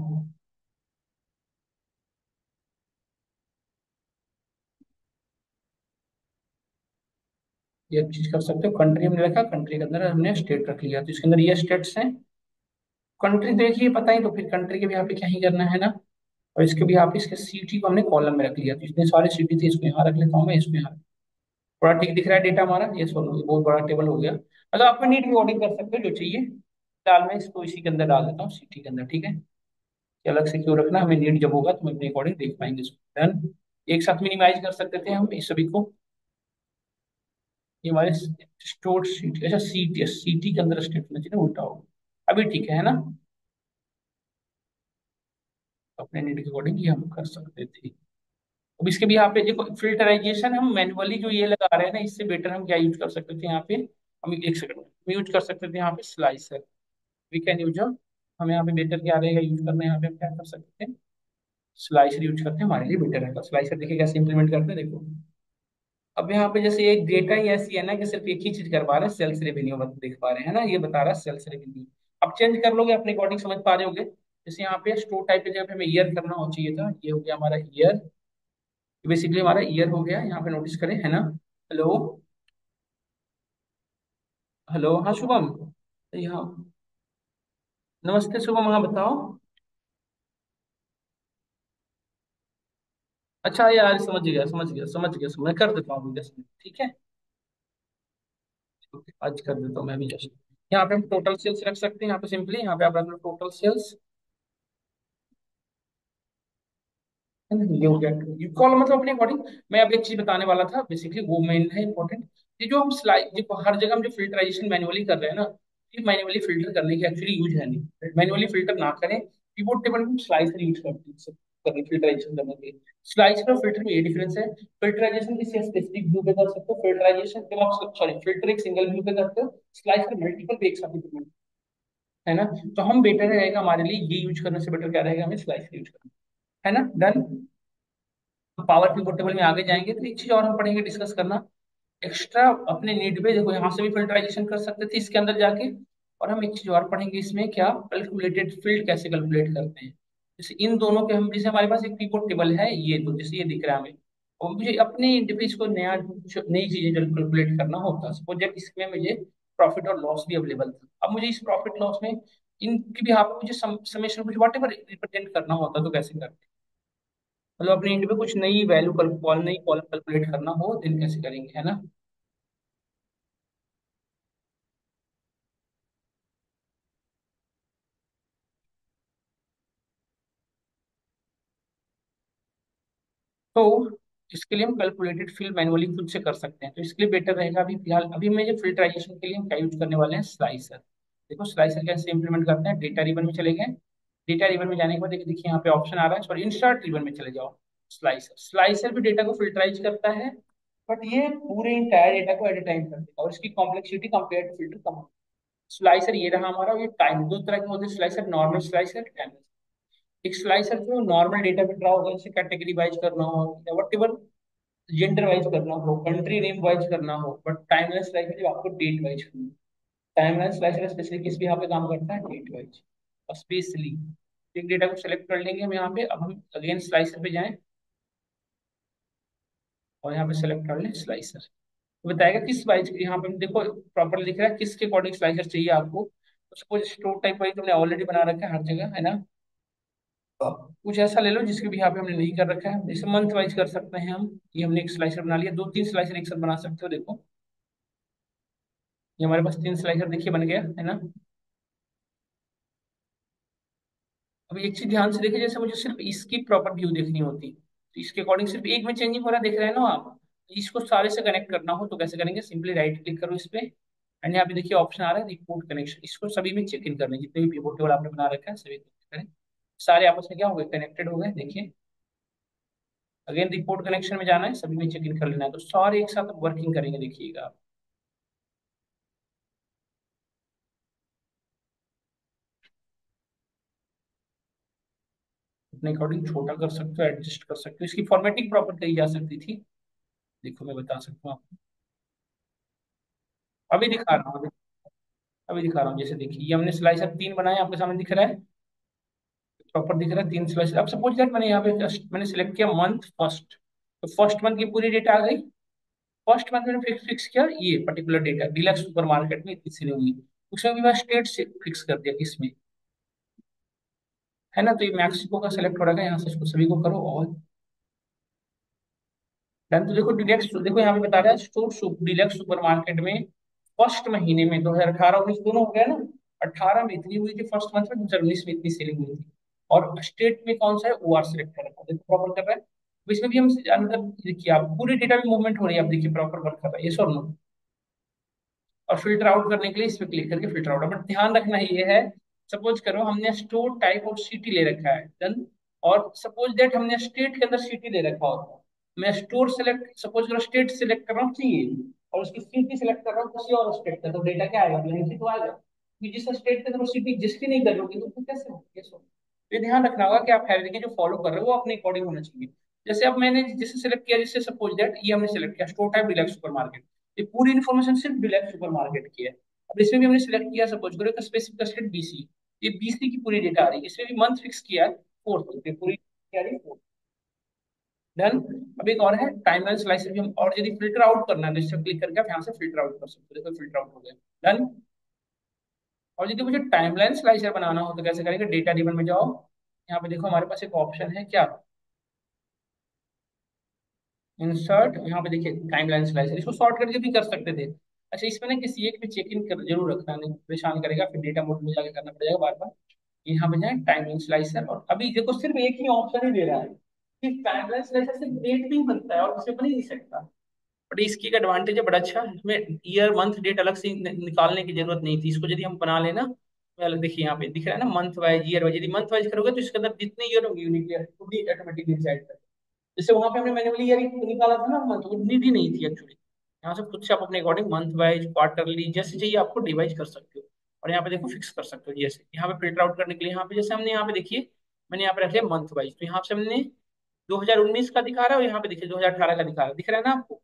ये चीज कर सकते हो, कंट्री हमने रखा, कंट्री के अंदर हमने स्टेट रख लिया, तो इसके अंदर ये स्टेट्स हैं। कंट्री देखिए पता ही, तो फिर कंट्री के भी यहाँ पे क्या ही करना है ना। और इसके भी यहाँ पे इसके सिटी को हमने कॉलम में रख लिया, तो इतने सारे सिटी थे, इसको यहाँ रख लेता हूँ मैं, इसको यहाँ। थोड़ा ठीक दिख रहा है डेटा हमारा, ये सोलो, ये बहुत बड़ा टेबल हो गया। मतलब आप नीट में ऑर्डिंग कर सकते हो जो चाहिए। फिलहाल मैं इसको इसी के अंदर डाल देता हूँ, सिटी के अंदर, ठीक है। कि अलग से क्यों रखना, हमें नीट जब होगा तो हम अपने अकॉर्डिंग देख पाएंगे इसको, डन। एक साथ मिनिमाइज कर सकते थे हम इस सभी को। ये हमारे स्टोर सिटी, अच्छा सिटी, सिटी के अंदर स्टेट होना चाहिए ना, उल्टा होगा। अभी ठीक है ना। अपने नीड के अकॉर्डिंग ये हम कर सकते थे। अब इसके भी यहाँ पे देखो, फिल्टराइजेशन हम मैनुअली जो ये लगा रहे हैं ना, इससे बेटर हम क्या यूज कर सकते थे यहाँ पे। हम एक सेकंड हम यूज कर सकते थे यहाँ पे स्लाइसर, वी कैन यूज। हम यहाँ पे बेटर क्या रहेगा यूज करना, यहाँ पे हम क्या कर सकते हैं, स्लाइसर यूज करते हैं, हमारे लिए बेटर रहेगा। स्लाइसर देखिए कैसे इंप्लीमेंट करते हैं, देखो। अब यहाँ पे जैसे एक डेटा ही ऐसी है ना कि सिर्फ एक ही चीज कर पा रहे हैं, सेल्स रेवेन्यू देख पा रहे हैं ना, ये बता रहा है सेल्स रेवेन्यू। अब चेंज कर लोगे अपने अकॉर्डिंग, समझ पा रहे होगे। जैसे यहाँ पे स्टोर टाइप पे जगह पे हमें ईयर करना हो चाहिए था, ये हो गया हमारा ईयर, बेसिकली हमारा ईयर हो गया, यहाँ पे नोटिस करें, है ना। हेलो, हेलो, हाँ शुभम, यहाँ, नमस्ते शुभम, हाँ बताओ। अच्छा यार, समझ गया समझ गया समझ गया, मैं कर देता हूँ अभी 10 मिनट, ठीक है। आज कर देता हूँ मैं अभी जस्ट। यहाँ पे हम टोटल सेल्स रख सकते हैं, यहाँ पे सिंपली यहाँ पे आप रख लो टोटल सेल्स। है ना, ये हो गया यू कॉल मतलब अपने अकॉर्डिंग। मैं अब एक चीज बताने वाला था, बेसिकली वो मेन है इंपॉर्टेंट। ये जो हम स्लाइड देखो हर जगह हम जो फिल्टराइजेशन मैनुअली कर रहे हैं ना, ये मैनुअली फिल्टर करने की एक्चुअली यूज है नहीं। मैनुअली फिल्टर ना करें, कीबोर्ड टेबल में स्लाइसर यूज करते हैं करने फिल्टराइजेशन करने के लिए। स्लाइसर और फिल्टर में ये डिफरेंस है। फिल्टराइजेशन किसी स्पेसिफिक व्यू पे कर सकते हो, फिल्टराइजेशन जब आप सॉरी फिल्टर एक सिंगल व्यू पे करते हो, स्लाइसर मल्टीपल पे एक साथ implement, है ना। तो हम बेटर रहेगा हमारे लिए ये यूज करने से बेटर क्या रहेगा, हमें स्लाइसर यूज करना, है ना। डन। पावर पिवट टेबल में आगे जाएंगे तो एक चीज और हम पढ़ेंगे डिस्कस करना, एक्स्ट्रा अपने नीड पे देखो यहाँ से भी फिल्टराइजेशन कर सकते थे इसके अंदर जाके। और हम एक चीज और पढ़ेंगे इसमें क्या, कैलकुलेटेड फील्ड कैसे कैलकुलेट करते हैं। जैसे इन दोनों के हम, जैसे हमारे पास एक पिवट टेबल है ये, तो जैसे ये दिख रहा है हमें, और मुझे अपने इंटरफेस को नया कुछ नई चीजें कैलकुलेट करना होता, सपोज दैट इसमें मुझे प्रॉफिट और लॉस भी अवेलेबल था। अब मुझे इस प्रॉफिट लॉस में इनकी भी यहाँ पे मुझे समेशन कुछ वॉट एवर रिप्रेजेंट करना होता, तो कैसे करते, मतलब अपने इंड पे कुछ नई वैल्यू कॉल नई कॉलम कैलकुलेट करना हो, दिन कैसे करेंगे, है ना। तो इसके लिए हम कैलकुलेटेड फील्ड मैनुअली खुद से कर सकते हैं, तो इसके लिए बेटर रहेगा अभी फिलहाल अभी में जो फिल्टराइजेशन के लिए हम क्या यूज करने वाले हैं, स्लाइसर। देखो स्लाइसर कैसे इंप्लीमेंट करते हैं, डेटा रिबन में चले गए। डेटा रिबन में जाने के बाद देखिए यहाँ पे ऑप्शन आ रहा है, सॉरी इंसर्ट रिबन में चले जाओ। स्लाइसर स्लाइसर भी डेटा को फिल्टराइज करता है, बट ये पूरे इंटायर डेटा को एट ए टाइम कर देगा, और इसकी कॉम्प्लेक्सिटी कंपेयर टू फिल्टर कम। स्लाइसर ये रहा हमारा, ये टाइम दो तरह के होते हैं स्लाइसर, नॉर्मल स्लाइसर, टाइम। एक स्लाइसर जो नॉर्मल डेटा पे ड्रा होगा, जैसे कैटेगरी वाइज करना हो या वट एवर, जेंडर वाइज करना हो, कंट्री नेम वाइज करना हो, बट टाइमलाइन स्लाइसर जो आपको डेट वाइज करना है। टाइमलाइन स्लाइसर स्पेशली किस पे यहाँ पे काम करता है, डेट वाइज। और स्पेशली एक डेटा को सेलेक्ट कर लेंगे हम यहाँ पे, अब हम अगेन स्लाइसर पे जाएं और यहाँ पे सेलेक्ट कर लें स्लाइसर, तो बताएगा किस वाइज, यहाँ पे देखो प्रॉपर लिख रहा है किसके अकॉर्डिंग स्लाइसर चाहिए आपको। तो सपोज स्टोर टाइप वाइज तुमने ऑलरेडी बना रखा है हर जगह, है ना। तो कुछ ऐसा ले लो जिसके भी यहाँ पे हमने नहीं कर रखा है, जैसे मंथ वाइज कर सकते हैं हम। ये हमने एक स्लाइसर बना लिया, दो तीन स्लाइसर एक साथ बना सकते हो, देखो ये हमारे पास तीन स्लाइसर देखिए बन गया, है ना। अब एक चीज ध्यान से देखिए, जैसे मुझे सिर्फ इसकी प्रॉपर व्यू देखनी होती, तो इसके अकॉर्डिंग सिर्फ एक में चेंजिंग हो रहा है, देख रहे हैं ना आप। इसको सारे से कनेक्ट करना हो तो कैसे करेंगे, सिंपली राइट क्लिक करो इस पे, एंड यहाँ पे देखिए ऑप्शन आ रहा है रिपोर्ट कनेक्शन, इसको सभी में चेक इन करना है, जितने भी पिवट टेबल आपने बना रखा है सभी को करें, सारे आपस में क्या हो गए, कनेक्टेड हो गए, देखिए। अगेन रिपोर्ट कनेक्शन में जाना है, सभी में चेक इन कर लेना है, तो सारे एक साथ वर्किंग करेंगे, देखिएगा आप। अपने अकॉर्डिंग छोटा कर सकते हो, एडजस्ट कर सकते हो, इसकी फॉर्मेटिंग प्रॉपर करी जा सकती थी। देखो मैं बता सकता हूँ आपको, अभी दिखा रहा हूँ, अभी दिखा रहा हूँ। जैसे देखिए ये हमने स्लाइसर तीन बनाए, आपके सामने दिख रहा है, प्रॉपर दिख रहा है तीन स्लाइसर। अब सपोज दैट मैंने यहाँ पे just मैंने सिलेक्ट किया मंथ फर्स्ट, तो फर्स्ट मंथ की पूरी डेटा आ गई। फर्स्ट मंथ मैंने फिक्स किया ये particular data, deluxe super market में इतनी सेलिंग हुई, उसमें भी मैं स्टेट से फिक्स कर दिया किसमें, है ना। तो ये मैक्सिको का सिलेक्ट हो रहा है, यहाँ से इसको सभी को करो और डन। तो देखो डिलक्स, देखो यहाँ पे बता रहा है स्टोर डिलक्स सुपर मार्केट में फर्स्ट महीने में 2018-19 दोनों हो गया ना, 18 में इतनी हुई थी फर्स्ट मंथ में, 2019 में इतनी सेलिंग हुई थी। और स्टेट में कौन सा है, ओआर सेलेक्ट कर रखा है, देखो प्रॉपर कर रहा है। तो इसमें भी हम अंदर देखिए आप पूरी डेटा में मूवमेंट हो रही है, आप देखिए प्रॉपर वर्क कर रहा है ये सर नो। और फिल्टर आउट करने के लिए इस पे क्लिक करके फिल्टर आउट, बट ध्यान रखना ये है, सपोज करो हमने स्टोर टाइप और सिटी ले रखा है, डन। और सपोज दैट हमने स्टेट के अंदर सिटी ले रखा होता, मैं स्टोर सेलेक्ट सपोज करो स्टेट सेलेक्ट कर रहा हूँ चाहिए, और उसकी सिटी सेलेक्ट कर रहा हूँ किसी और स्टेट का, तो डेटा क्या आएगा, ब्लैंक तो आएगा, क्योंकि जिस स्टेट के अंदर सिटी जिसकी नहीं कर लोगे तो फिर कैसे होगी, ये सो ये ध्यान रखना होगा कि आप हेरिटेज जो फॉलो कर रहे हो वो अपने अकॉर्डिंग होना चाहिए। जैसे अब मैंने जिसे सेलेक्ट किया, जिससे सपोज दैट ये हमने सेलेक्ट किया store type deluxe super market, ये पूरी इन्फॉर्मेशन सिर्फ डिलक्स सुपर मार्केट की है। अब इसमें भी हमने सिलेक्ट किया सपोज करो एक स्पेसिफिक स्टेट बीसी, ये बीसी की पूरी डेटा आ रही है, इसमें भी मंथ फिक्स किया है फोर्थ, ये पूरी क्या आ रही है, डन। अब एक और है टाइमलाइन स्लाइसर भी हम, और यदि फिल्टर आउट करना है तो इस पर क्लिक करके आप यहाँ से फिल्टर आउट कर सकते हो, देखो फिल्टर आउट हो गया, डन। और यदि मुझे टाइमलाइन स्लाइसर बनाना हो तो कैसे करेंगे, डेटा रिबन में जाओ, यहाँ पे देखो हमारे पास एक ऑप्शन है क्या, इंसर्ट, यहाँ पे देखिए टाइमलाइन स्लाइसर, इसको शॉर्ट करके भी कर सकते थे। अच्छा इसमें ना किसी एक पे चेक इन कर जरूर रखना, नहीं परेशान करेगा, फिर डेटा मोड में जाके करना पड़ेगा बार बार। यहाँ पे जाए टाइमलाइन स्लाइसर, और अभी देखो सिर्फ एक ही ऑप्शन ही दे रहा है, टाइमलाइन स्लाइसर से डेट भी बनता है और उससे बन ही नहीं सकता। बट इसकी एक एडवांटेज है बड़ा अच्छा, इसमें ईयर मंथ डेट अलग से निकालने की जरूरत नहीं थी। इसको यदि हम बना लेना, पहले देखिए यहाँ पे दिख रहा है ना, मंथ वाइज ईयर वाइज, यदि मंथ वाइज करोगे तो इसके अंदर जितने ईयर होंगे यूनिट ईयर वो भी ऑटोमेटिकली डिसाइड कर। जैसे वहां पे हमने मैन्युअली ईयर निकाला था ना, मंथ वो नीड ही नहीं थी एक्चुअली। यहाँ से खुद से आप अपने अकॉर्डिंग मंथ वाइज क्वार्टरली जैसे चाहिए आपको डिवाइड कर सकते हो। और यहाँ पे देखो फिक्स कर सकते हो, जैसे यहाँ पे फिल्टर आउट करने के लिए यहाँ पे जैसे हमने यहाँ पे देखिए, मैंने यहाँ पे रख लिया मंथ वाइज, तो यहाँ से हमने 2019 का दिखा रहा है और यहाँ पे देखिए 2018 का दिखा रहा है, दिख रहा है ना आपको।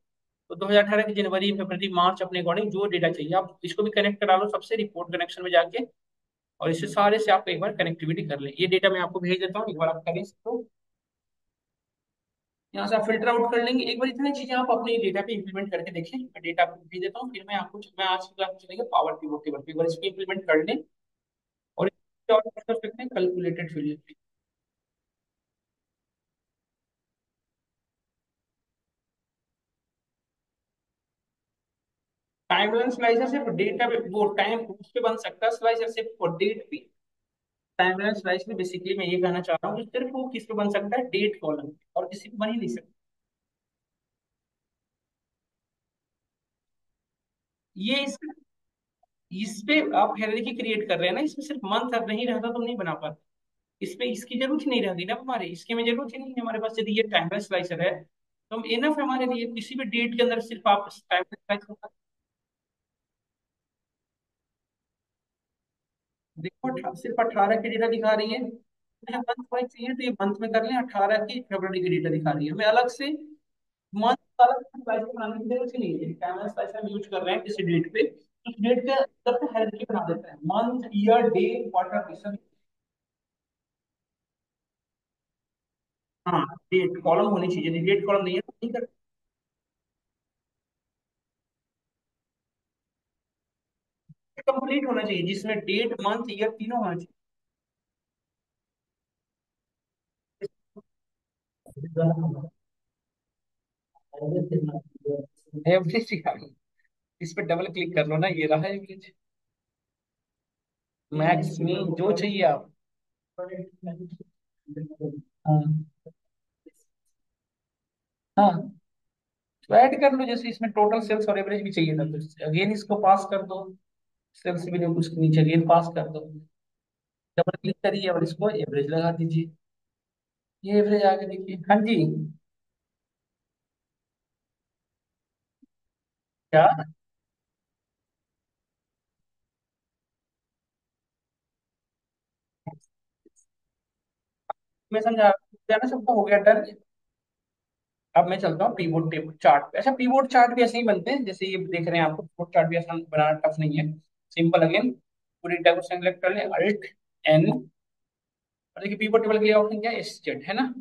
तो 2018 की जनवरी फरवरी मार्च अपने अकॉर्डिंग जो डेटा चाहिए आप इसको भी कनेक्ट करा लो सबसे, रिपोर्ट कनेक्शन में जाके, और इससे सारे से आप एक बार कनेक्टिविटी कर लें। ये डेटा मैं आपको भेज देता हूँ, एक बार आप करें इसको। यहाँ से आप फिल्टर आउट कर लेंगे एक बार, इतनी चीजें आप अपने डेटा पे इंप्लीमेंट करके देखें। मैं डेटा आपको भेज देता हूँ, फिर मैं आज की क्लास में चलेंगे पावर पिवोट टेबल पे, एक बार इसको इंप्लीमेंट कर लें। और इससे और कुछ कर सकते हैं कैलकुलेटेड फिल्टर। टाइमलाइन स्लाइसर सिर्फ डेटा पे वो टाइम उस पे बन सकता है, स्लाइसर सिर्फ फॉर डेट पे। टाइमलाइन स्लाइस में बेसिकली मैं ये कहना चाह रहा हूँ कि सिर्फ वो किस पे बन सकता है, डेट कॉलम, और किसी पे बन ही नहीं सकता। ये इस पे आप हायरार्की क्रिएट कर रहे हैं ना, इसमें सिर्फ मंथ अगर नहीं रहता तो नहीं बना पाते। इस पे इसकी जरूरत ही नहीं रहती ना हमारे, इसके में जरूरत ही नहीं है हमारे पास। यदि ये टाइमलाइन स्लाइसर है तो हम इनफ है हमारे लिए, किसी भी डेट के अंदर सिर्फ आप टाइमलाइन स्लाइसर। देखो सिर्फ 18 की डेटा दिखा रही है, मुझे मंथ वाइज चाहिए तो ये मंथ में कर लें, 18 की फरवरी की डेटा दिखा रही है, हमें अलग से मंथ अलग स्लाइसर बनाने की जरूरत ही नहीं है। टाइमलाइन स्लाइसर हम यूज कर रहे हैं किसी डेट पे, उस डेट के अंदर से हायरार्की बना देते हैं, मंथ ईयर डे क्वार्टर सब। हाँ, डेट कॉलम होनी चाहिए, यदि डेट कॉलम नहीं है तो नहीं कर। कंप्लीट होना चाहिए जिसमें डेट मंथ ईयर तीनों होना चाहिए। एवरेज दिखाई, इस पे डबल क्लिक कर लो ना, ये रहा एवरेज। मैक्स में जो चाहिए आप। हाँ हाँ, तो ऐड कर लो, जैसे इसमें टोटल सेल्स और एवरेज भी चाहिए था तो अगेन इसको पास कर दो, सेल्स भी जो कुछ नीचे अगेन पास कर दो, डबल क्लिक करिए और इसको एवरेज लगा दीजिए। ये एवरेज आगे देखिए, हाँ जी। क्या मैं समझा ना, सबको हो गया डन। अब मैं चलता हूँ पीवोट टेबल चार्ट पे। अच्छा, पीवोट चार्ट भी ऐसे ही बनते हैं जैसे ये देख रहे हैं आपको, पीवोट चार्ट भी आसान बनाना टफ नहीं है, सिंपल। अगेन पूरी डेटा को सेलेक्ट कर लें, अल्ट एन, और देखिए पीवोट टेबल के लिए ऑप्शन क्या है, एस जेड है ना,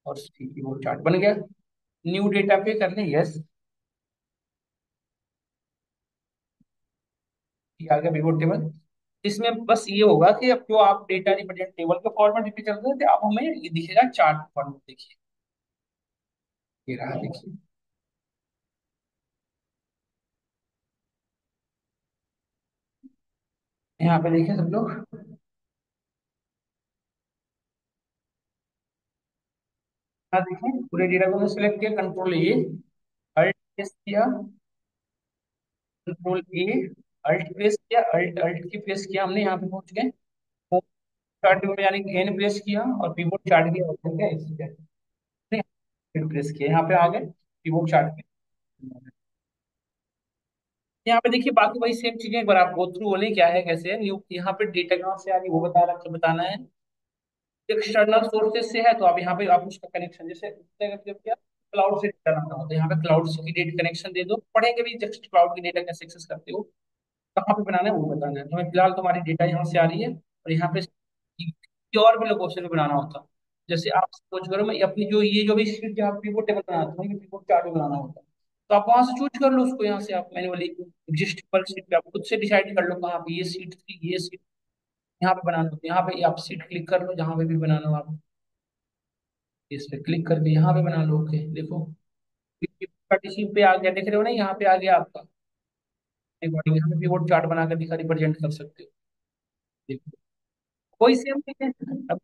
और पीवोट चार्ट बन गया। न्यू डेटा पे कर लें यस, ये आ गया पीवोट टेबल। इसमें बस ये होगा कि अब जो आप डेटा रिप्रेजेंट टेबल के फॉर्मेट पे चल रहे थे, अब हमें ये दिखेगा चार्ट फॉर्मेट, देखिए ये रहा देखिए। यहाँ पे देखिए सब लोग, यहाँ देखें पूरे डेटा को सिलेक्ट किया, कंट्रोल ए, अल्ट प्रेस किया, कंट्रोल ए, अल्ट प्रेस किया, अल्ट अल्ट की प्रेस किया, हमने यहाँ पे पहुंच गए होम चार्ट में, यानी कि एन प्रेस किया और पीवोट चार्ट किया, ऑप्शन क्या है, प्रेस किया, यहाँ पे आ गए पीवोट चार्ट पे। यहाँ पे देखिए बाकी वही सेम चीजें, एक बार आप गो थ्रू बोले क्या है कैसे है न्यू, यहाँ पे डेटा कहाँ से आ रही है वो बताना है। एक्सटर्नल सोर्सेज से है तो आप यहाँ पे आप उसका कनेक्शन, जैसे जब क्या क्लाउड से डेटा लाना होता है, यहाँ पे क्लाउड की डेटा कनेक्शन दे दो, पढ़ेंगे भी जस्ट क्लाउड की डेटा कैसे एक्सेस करते हो, कहाँ पे बनाना है वो बताना है। तो हमें फिलहाल तुम्हारी डेटा यहाँ से आ रही है, और यहाँ पे और भी लोकेशन में बनाना होता है। जैसे आप सोच करो, मैं अपनी जो ये जो भी शीट जहाँ पिवोट टेबल बनाता हूँ, ये पिवोट चार्ट में बनाना होता है, तो आप वहां से चूज कर लो उसको, यहाँ से आप मैन्युअली जिस पर सीट पे आप खुद से डिसाइड कर लो कहाँ पे ये सीट थी, ये सीट यहाँ पे बनाना हो तो यहाँ पे आप सीट क्लिक कर लो, जहाँ पे भी बनाना हो आप इस पे क्लिक करके यहाँ पे बना लो। ओके देखो, पार्टीशन पे आ गया, देख रहे हो ना, यहाँ पे आ गया आपका अकॉर्डिंग, यहाँ पे पिवोट चार्ट बनाकर दिखा रिप्रेजेंट कर सकते हो। देखो कोई सेम नहीं है अब।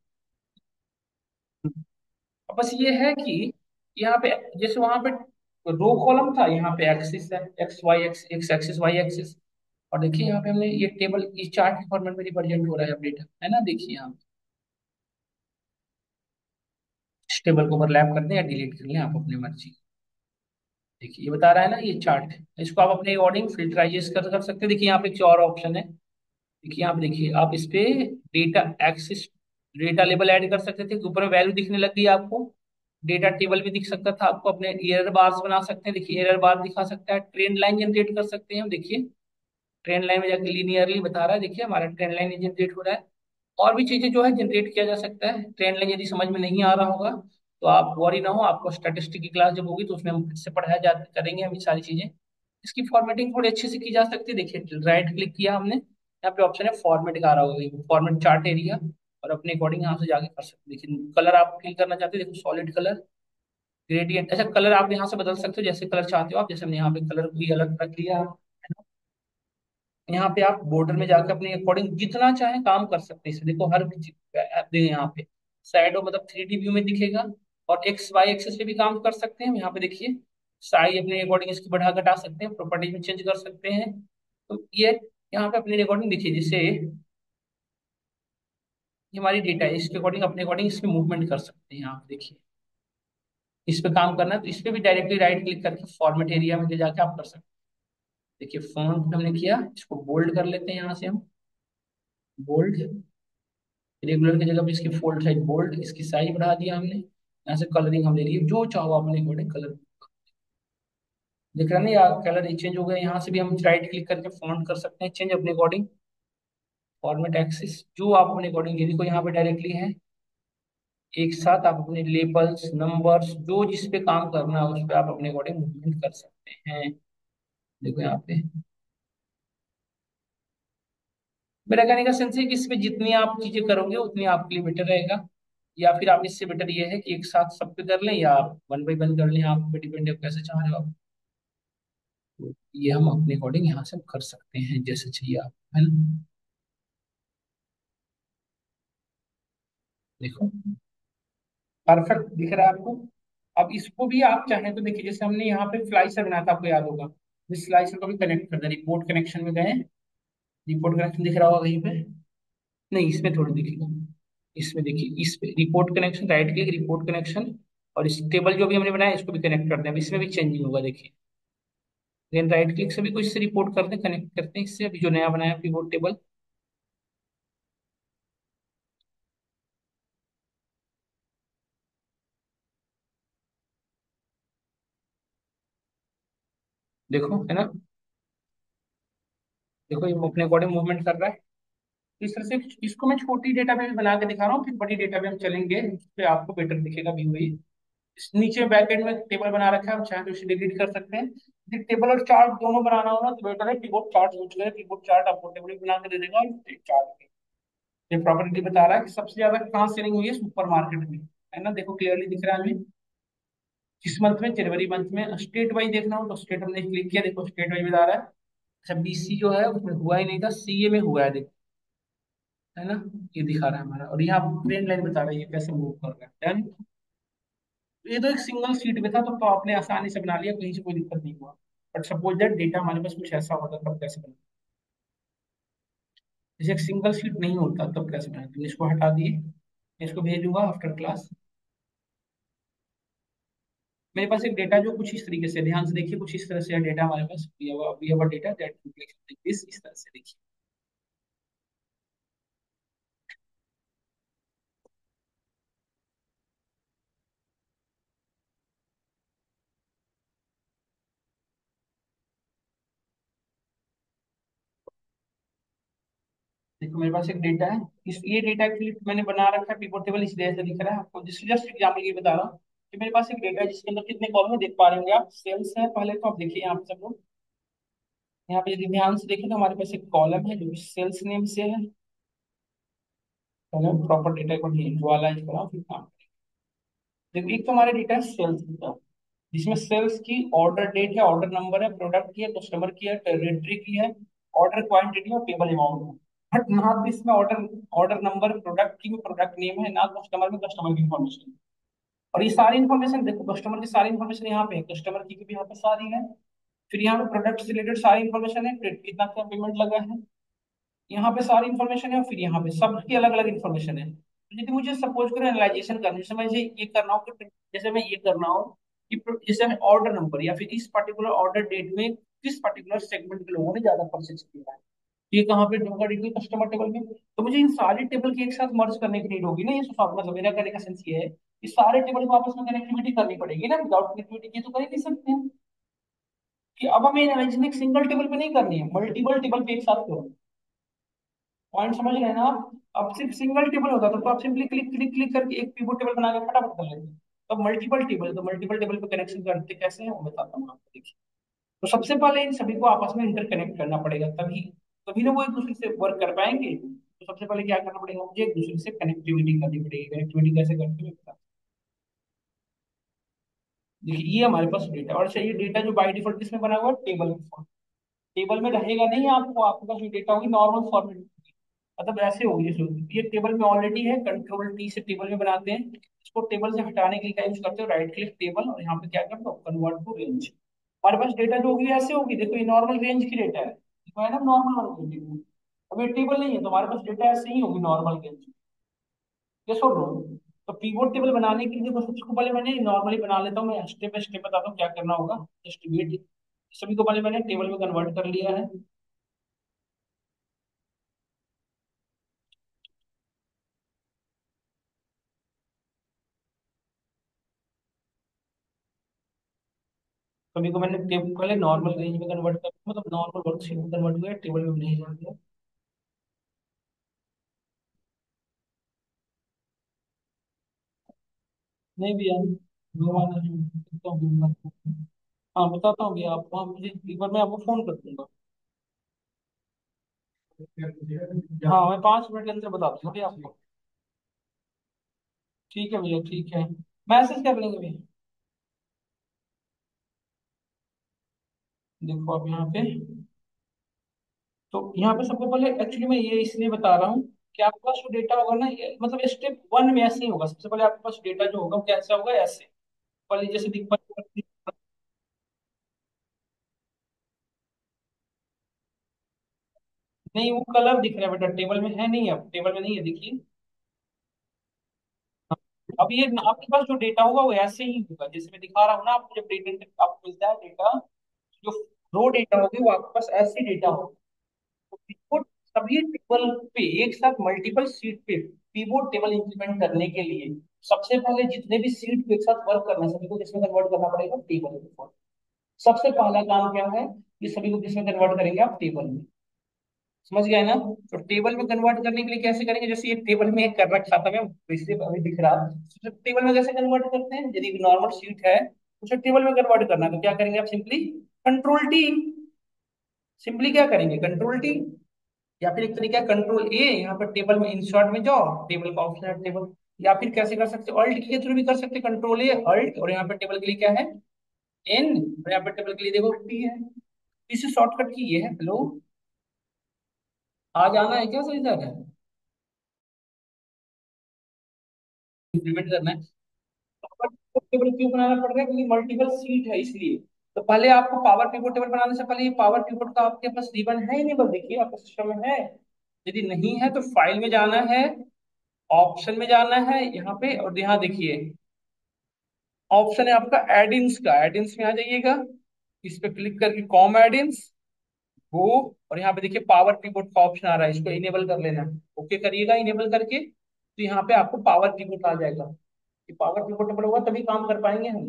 अब बस ये है कि यहाँ पे जैसे वहां पे रो कॉलम था, यहाँ पे एक्सिस है, X Y X X axis Y axis. और देखिए यहाँ पे हमने ये टेबल इस चार्ट के फॉर्मेट में रिप्रेजेंट हो रहा है अपडेट, है ना, देखिए यहाँ पे इस टेबल को ओवरलैप कर दें या डिलीट कर लें आप अपनी मर्जी। देखिए ये बता रहा है ना ये चार्ट, इसको आप अपने अकॉर्डिंग फिल्टराइज कर सकते हैं। देखिए यहाँ पे एक और ऑप्शन है, देखिए आप देखिए आप इस पे data axis data label add कर सकते थे, ऊपर में वैल्यू दिखने लग गई आपको। डेटा टेबल भी दिख सकता था आपको, अपने एरर बार्स बना सकते हैं, देखिए एरर बार दिखा सकता है, ट्रेंड लाइन जनरेट कर सकते हैं हम, देखिए ट्रेंड लाइन में जाके लीनियरली बता रहा है, देखिए हमारा ट्रेंड लाइन जनरेट हो रहा है। और भी चीजें जो है जनरेट किया जा सकता है। ट्रेंड लाइन यदि समझ में नहीं आ रहा होगा तो आप वरी ना हो, आपको स्टैटिस्टिक की क्लास जब होगी तो उसमें हम फिर से पढ़ाया जा करेंगे हम ये सारी चीजें। इसकी फॉर्मेटिंग थोड़ी अच्छे से की जा सकती है। देखिए राइट क्लिक किया हमने, यहाँ पे ऑप्शन है फॉर्मेट का आ रहा होगा, फॉर्मेट चार्ट एरिया, और अपने अकॉर्डिंग यहाँ से जाके कर सकते हैं। देखिए कलर आप फिल करना चाहते हो, देखो सॉलिड कलर, ग्रेडियंट, अच्छा कलर आप यहाँ से बदल सकते हो जैसे कलर चाहते हो आप, जैसे हमने यहाँ पे कलर कोई अलग रख लिया। यहाँ पे आप बॉर्डर में जाकर अपने अकॉर्डिंग जितना चाहे काम कर सकते हैं इसमें, देखो हर यहाँ पे शैडो मतलब 3D व्यू में दिखेगा। और एक्स वाई एक्सेस पे भी काम कर सकते हैं हम, यहाँ पे देखिए साइज अपने अकॉर्डिंग इसकी बढ़ा घटा सकते हैं, प्रॉपर्टीज में चेंज कर सकते हैं। तो ये यहाँ पे अपने अकॉर्डिंग देखिए, जैसे ये हमारी डेटा है, इसके अकॉर्डिंग अपने अकॉर्डिंग इसमें मूवमेंट कर सकते हैं। आप देखिए इस पे काम करना है तो इस पे भी डायरेक्टली राइट क्लिक करके फॉर्मेट एरिया में जाके आप कर सकते हैं। देखिए फॉन्ट हमने किया, इसको बोल्ड कर लेते हैं यहाँ से हम, बोल्ड, रेगुलर की जगह पे इसकी फोल्ड साइज बोल्ड, इसकी साइज बढ़ा दिया हमने, यहाँ से कलरिंग हम ले लिए जो चाहो अपने अकॉर्डिंग कलर। दिख रहा नहीं यार, कलर चेंज हो गया। यहाँ से भी हम राइट क्लिक करके फॉन्ट कर सकते हैं चेंज अपने अकॉर्डिंग, फॉर्मेट एक्सिस जो आप अपने अकॉर्डिंग, यदि कोई यहाँ पे डायरेक्टली है एक साथ आप अपने लेबल्स नंबर्स जो जिस पे काम करना है उस पे आप अपने अकॉर्डिंग मूवमेंट कर सकते हैं। देखो यहाँ पे मेरा कहने का सेंस है कि इसमें जितनी आप चीजें करोगे उतनी आपके लिए बेटर रहेगा। या फिर आप इससे बेटर ये है कि एक साथ सब पे कर लें, या आप वन बाई वन कर लें, आप पे डिपेंड है कैसे चाह रहे हो आप। तो ये हम अपने अकॉर्डिंग यहाँ से कर सकते हैं जैसे चाहिए आप, है ना। देखो परफेक्ट दिख रहा है आपको। अब इसको भी आप चाहें तो देखिए, जैसे हमने यहाँ पे फ्लाइसर बनाया था आपको याद होगा, इस फ्लाइसर को भी कनेक्ट कर दें, रिपोर्ट कनेक्शन में गए, रिपोर्ट कनेक्शन दिख रहा होगा कहीं पे, नहीं इसमें थोड़ी दिखेगा, इसमें देखिए इस पे report connection, right click report connection, और इस टेबल जो भी हमने बनाया इसको भी कनेक्ट कर दें। अब इसमें भी चेंजिंग होगा देखिए, देन राइट क्लिक से भी कुछ से रिपोर्ट कर दें, कनेक्ट करते हैं इससे अभी जो नया बनाया पिवोट टेबल। देखो है ना, देखो ये अपने अकॉर्डिंग मूवमेंट कर रहा है। इस तरह से इसको मैं छोटी डेटा में बना के दिखा रहा हूँ, फिर बड़ी डेटा में हम चलेंगे उस पे आपको बेटर दिखेगा व्यू ही। इस नीचे बैकएंड में टेबल बना रखा है, हम चाहे तो इसे डिलीट कर सकते हैं। यदि टेबल और चार्ट दोनों बनाना हो ना तो बेटर है कीबोर्ड चार्ट यूज करें, कीबोर्ड चार्ट आपको टेबल भी बना के दे देगा और चार्ट। ये प्रॉपर्टी बता रहा है कि सबसे ज्यादा कहाँ सेलिंग हुई है, सुपर मार्केट में, है ना, देखो क्लियरली दिख रहा है हमें। किस मंथ में, जनवरी मंथ में। स्टेट वाइज देखना हो तो स्टेट हमने क्लिक किया, देखो स्टेट वाइज बता रहा है। अच्छा बीसी जो है उसमें हुआ ही नहीं था, सीए में हुआ है देखो, है ना, ये दिखा रहा है हमारा। और यहाँ ट्रेंड लाइन बता रहा है ये कैसे मूव कर रहा है। Done? ये तो एक सिंगल शीट में था तो आपने आसानी से बना लिया, कहीं से कोई दिक्कत नहीं हुआ। बट सपोज दैट डेटा हमारे पास कुछ ऐसा होता तब कैसे बना, जैसे एक सिंगल शीट नहीं होता तब कैसे बना, तो इसको हटा दिए, इसको भेज दूंगा आफ्टर क्लास। मेरे पास एक डेटा जो कुछ इस तरीके से, ध्यान से देखिए, कुछ इस तरह से डेटा हमारे पास, we have a data that इस तरह से देखिए। देखो मेरे पास एक डेटा है, इस ये डेटा एक्चुअली मैंने बना रखा है पिवट टेबल, इसलिए ऐसा दिख रहा है आपको। जस्ट एग्जाम्पल ये बता रहा हूँ कि मेरे पास एक डेटा है जिसके अंदर कितने कॉलम है, देख पा रहे होंगे आप, सेल्स है पहले तो, आप देखिए यहाँ पे सब लोग, यहाँ पे यदि ध्यान से देखें तो हमारे पास एक कॉलम है जो सेल्स नेम से है। पहले प्रॉपर डेटा को विजुअलाइज कराओ फिर काम। देखो एक तो हमारा डेटा है सेल्स का, जिसमें सेल्स की ऑर्डर डेट है, ऑर्डर नंबर है, प्रोडक्ट की है, कस्टमर की है, टेरिटरी की है, ऑर्डर क्वांटिटी और टेबल अमाउंट है। बट ना तो इसमें ऑर्डर ऑर्डर नंबर प्रोडक्ट की में प्रोडक्ट नेम है, ना कस्टमर में कस्टमर की इंफॉर्मेशन। और ये सारी इन्फॉर्मेशन देखो, कस्टमर की सारी इन्फॉर्मेशन यहाँ पे है, कस्टमर की भी यहाँ पे सारी है। फिर यहाँ पे प्रोडक्ट से रिलेटेड सारी इन्फॉर्मेशन है, कितना क्या पेमेंट लगा है, यहाँ पे सारी इन्फॉर्मेशन है। फिर यहाँ पे सबकी अलग अलग इन्फॉर्मेशन है। तो यदि मुझे सपोज करो एनालाइजेशन करनी है, जैसे मुझे ये करना हो कि जैसे मैं ये करना हो कि जैसे मैं ऑर्डर नंबर या फिर इस पर्टिकुलर ऑर्डर डेट में किस पर्टिकुलर सेगमेंट के लोगों ने ज्यादा परचेज किया है, ये कहाँ पे ढूंढा डिटेल कस्टमर टेबल में। तो मुझे इन सारी टेबल की एक साथ मर्ज करने की नीड होगी ना, ये मतलब मेरा कहने का सेंस ये है कि सारे टेबल को आपस में कनेक्टिविटी करनी पड़ेगी ना, विदाउट कनेक्टिविटी ये तो कर ही नहीं सकते हैं। कि अब हमें एनालिसिस एक सिंगल टेबल पे नहीं करनी है, मल्टीपल टेबल पे एक साथ करो। पॉइंट समझ रहे हैं ना आप। अब सिर्फ सिंगल टेबल होता तो आप सिंपली क्लिक क्लिक क्लिक करके एक पिवट टेबल बना के फटाफट कर लेते। तो मल्टीपल टेबल, तो मल्टीपल टेबल पे कनेक्शन करते कैसे हैं वो बताता हूँ आपको, देखिए। तो सबसे पहले इन सभी को आपस में इंटरकनेक्ट करना पड़ेगा, तभी तभी ना वो एक दूसरे से वर्क कर पाएंगे। तो सबसे पहले क्या करना पड़ेगा, मुझे एक दूसरे से कनेक्टिविटी करनी पड़ेगी। कनेक्टिविटी कैसे करते हैं बता। देखिए ये हमारे पास डेटा, और अच्छा ये डेटा जो बाय डिफॉल्ट किसमें बना हुआ है, टेबल में। टेबल में रहेगा नहीं, आपको आपके पास जो डेटा होगी नॉर्मल फॉर्मेट, मतलब ऐसे होगी जैसे ये टेबल में ऑलरेडी है, कंट्रोल टी से टेबल में बनाते हैं। इसको टेबल से हटाने के लिए क्या यूज करते हो, राइट क्लिक टेबल, और यहाँ पे क्या करते हो, कन्वर्ट टू रेंज। हमारे पास डेटा जो होगी ऐसे होगी, देखो ये नॉर्मल रेंज की डेटा है, देखो है ना नॉर्मल वाली। अब ये टेबल नहीं है तो हमारे पास डेटा ऐसे ही होगी नॉर्मल रेंज। ये सुन लो। तो पीवोट टेबल बनाने के लिए तो सबसे पहले मैंने नॉर्मली बना लेता हूँ, मैं स्टेप बाय स्टेप बताता हूँ क्या करना होगा। Just wait. सभी को पहले मैंने टेबल में कन्वर्ट कर लिया है। सभी को मैंने टेबल पहले नॉर्मल रेंज में कन्वर्ट कर, मतलब नॉर्मल वर्कशीट में कन्वर्ट किया, टेबल में नहीं जा दिया। नहीं भैया, घुमाना नहीं सकता हूँ। हाँ बताता हूँ भैया आपको, हाँ मुझे एक बार मैं आपको फोन कर दूंगा। हाँ मैं 5 मिनट के अंदर बता दूंगा भैया आपको। ठीक है भैया, ठीक है। मैसेज कर लेंगे भैया। देखो आप यहाँ पे, तो यहाँ पे सबसे पहले एक्चुअली मैं ये इसलिए बता रहा हूँ कि आपके पास जो डेटा होगा ना, मतलब स्टेप वन में ऐसे ही होगा। सबसे पहले आपके पास डेटा जो होगा वो कैसा होगा, ऐसे पहले जैसे दिख। नहीं वो कलर दिख रहा है बेटा, टेबल में है नहीं, अब टेबल में नहीं है, देखिए। अब ये आपके पास जो डेटा होगा वो ऐसे ही होगा जैसे मैं दिखा रहा हूँ ना आपको, जब डेटा आपको मिलता है डेटा, जो रो डेटा होगी वो आपके पास ऐसी डेटा होगी। तो पिवोट, सभी टेबल पे एक साथ मल्टीपल सीट पे पिवोट टेबल इंप्लीमेंट करने के लिए सबसे पहले जितने भी सीट पे एक साथ वर्क करना है सभी को किसमें कन्वर्ट करना पड़ेगा, टेबल में। सबसे पहला काम क्या है, ये सभी को किसमें कन्वर्ट करेंगे आप, टेबल में। समझ गए ना। तो टेबल में कन्वर्ट करने के लिए कैसे करेंगे, जैसे ये टेबल में कर रखा था मैं, इसलिए अभी दिख रहा। तो टेबल में कैसे कन्वर्ट करते हैं, यदि नॉर्मल शीट है उसे टेबल में कन्वर्ट करना है तो क्या करेंगे आप, सिंपली कंट्रोल टी। सिंपली क्या करेंगे, कंट्रोल टी। या फिर एक तरीका है कंट्रोल ए, यहाँ पर टेबल में इंसर्ट में जाओ, टेबल का ऑप्शन है टेबल। या फिर कैसे कर सकते हो, अल्ट के थ्रू भी कर सकते हैं, कंट्रोल ए अल्ट, और यहाँ पर टेबल के लिए क्या है, एन, और यहाँ पर टेबल के लिए देखो टी है। इसे शॉर्टकट की ये है। हेलो, आ जाना है क्या सही जगह, इम्प्लीमेंट करना है। पावर टेबल क्यों बनाना पड़ रहा है, क्योंकि मल्टीपल सीट है इसलिए। तो पहले आपको पावर पिवोट टेबल बनाने से पहले ये पावर पिवोट का आपके पास रिबन है ही नहीं, बस देखिए आपके सिस्टम में है। यदि नहीं है तो फाइल में जाना है, ऑप्शन में जाना है यहाँ पे, और यहाँ देखिए ऑप्शन है आपका एडिन्स का, एडिन्स में आ जाइएगा। इस पे क्लिक करके कॉम एडिन्स, वो, और यहाँ पे देखिए पावर पिवोट का ऑप्शन आ रहा है, इसको इनेबल कर लेना है। ओके करिएगा इनेबल करके, तो यहाँ पे आपको पावर पिवोट आ जाएगा। कि पावर पिवोटेबल होगा तभी काम कर पाएंगे हम।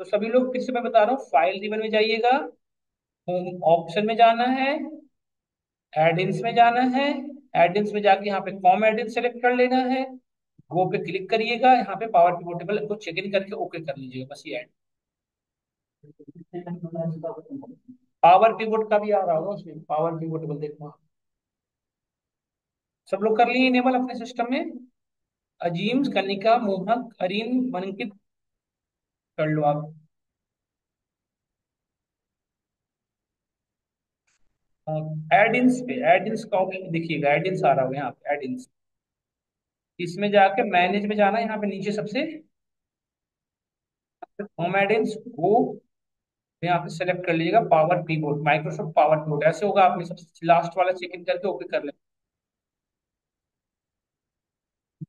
तो सभी लोग फिर से मैं बता रहा हूँ, फाइल रिबन में जाइएगा, होम ऑप्शन में जाना है, एडिन्स में जाना है। एडिन्स में जाके यहाँ पे कॉम एडिन सेलेक्ट कर लेना है, गो पे क्लिक करिएगा, यहाँ पे पावर पिवोटेबल को चेक इन करके ओके कर लीजिएगा, बस ये पावर पिवोट का भी आ रहा होगा उसमें, पावर पिवोटेबल देखो आप। सब लोग कर लिए इनेबल अपने सिस्टम में, अजीम कनिका मोहक अरीन मनकित, कर लो आप। एडिन्स पे, एडिन्स का ऑप्शन देखिएगा, एडिन्स आ रहा होगा यहाँ पे एडिन्स। इसमें जाके मैनेज में जाना है, यहाँ पे नीचे सबसे नोमैडिन्स गो, यहाँ पे सेलेक्ट कर लीजिएगा पावर पीबोर्ड, माइक्रोसॉफ्ट पावर पीबोर्ड ऐसे होगा, आपने सबसे लास्ट वाला चेक इन करके ओके कर लेना।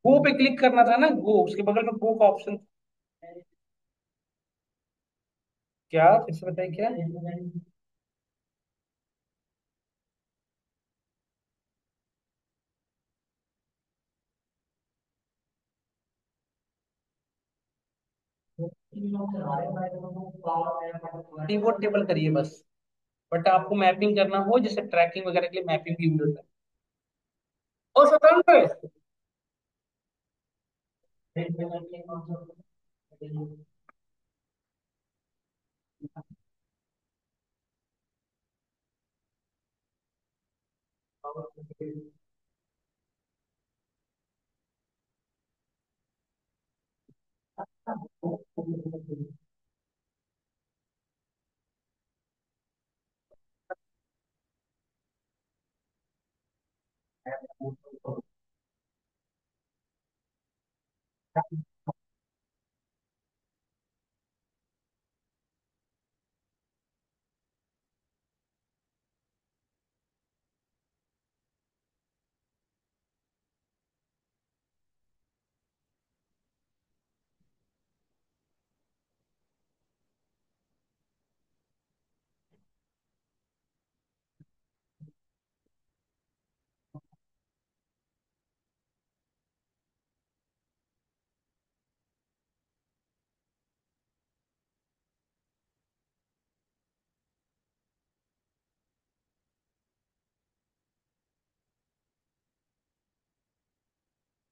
गो पे क्लिक करना था ना, गो उसके बगल में गो का ऑप्शन। क्या फिर से बताइए क्या। कीबोर्ड टेबल करिए बस। बट आपको मैपिंग करना हो, जैसे ट्रैकिंग वगैरह के लिए मैपिंग भी यूज होता है। ओ स्वतंत्र।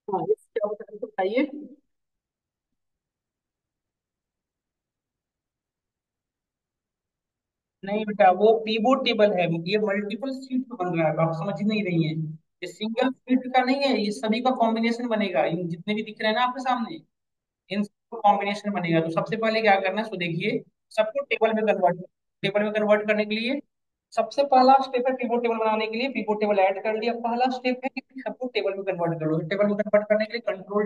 हाँ, क्या बता रहे थे, बताइए। नहीं बेटा, वो पीवोट टेबल है, ये मल्टीपल सीट का बन रहा है, आप समझ ही नहीं रही हैं। ये सिंगल सीट का नहीं है, ये सभी का कॉम्बिनेशन बनेगा, इन जितने भी दिख रहे हैं ना आपके सामने, इन सबका कॉम्बिनेशन बनेगा। तो सबसे पहले क्या करना है, सो देखिए, सबको टेबल में कन्वर्ट करने के लिए सबसे पहला स्टेप है पिवोट टेबल बनाने के लिए, पिवोट टेबल ऐड कर लिया। पहला स्टेप है कि सबको टेबल में कन्वर्ट कर लो। टेबल में कन्वर्ट करने के लिए कंट्रोल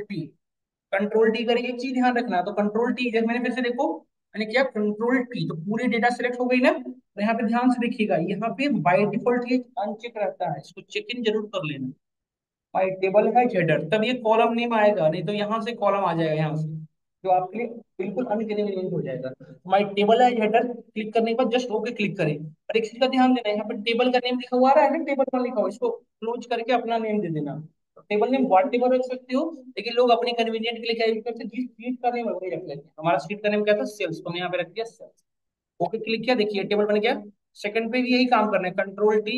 टी करेंगे। एक चीज ध्यान रखना, तो कंट्रोल टी, जैसे मैंने फिर से देखो, मैंने किया कंट्रोल टी, तो पूरी डेटा सिलेक्ट हो गई ना। तो यहाँ पे ध्यान से देखिएगा, यहाँ पे बाय डिफॉल्ट ये अनचेक रहता है, इसको चेक इन जरूर कर लेना। भाई टेबल है हेडर, तब ये कॉलम नेम आएगा, नहीं तो यहाँ से कॉलम आ जाएगा यहाँ से, जो आपके लिए बिल्कुल अनकन्वीनियंट हो जाएगा। माई टेबल है हेडर क्लिक करने के बाद जस्ट ओके क्लिक करें। और एक चीज का ध्यान देना, यहाँ पे टेबल का नेम लिखा हुआ आ रहा है ना, टेबल पर लिखा हुआ, इसको क्लोज करके अपना नेम दे देना। टेबल नेम व्हाट टेबल रख सकते हो, लेकिन लोग अपने कन्वीनियंट के लिए क्या यूज करते हैं, जिस सीट का नेम है वही रख लेते हैं। हमारा सीट का नेम क्या था, सेल्स, तो हमने यहाँ पे रख दिया सेल्स। ओके क्लिक किया, देखिए टेबल बन गया। सेकंड पे भी यही काम करना है, कंट्रोल टी,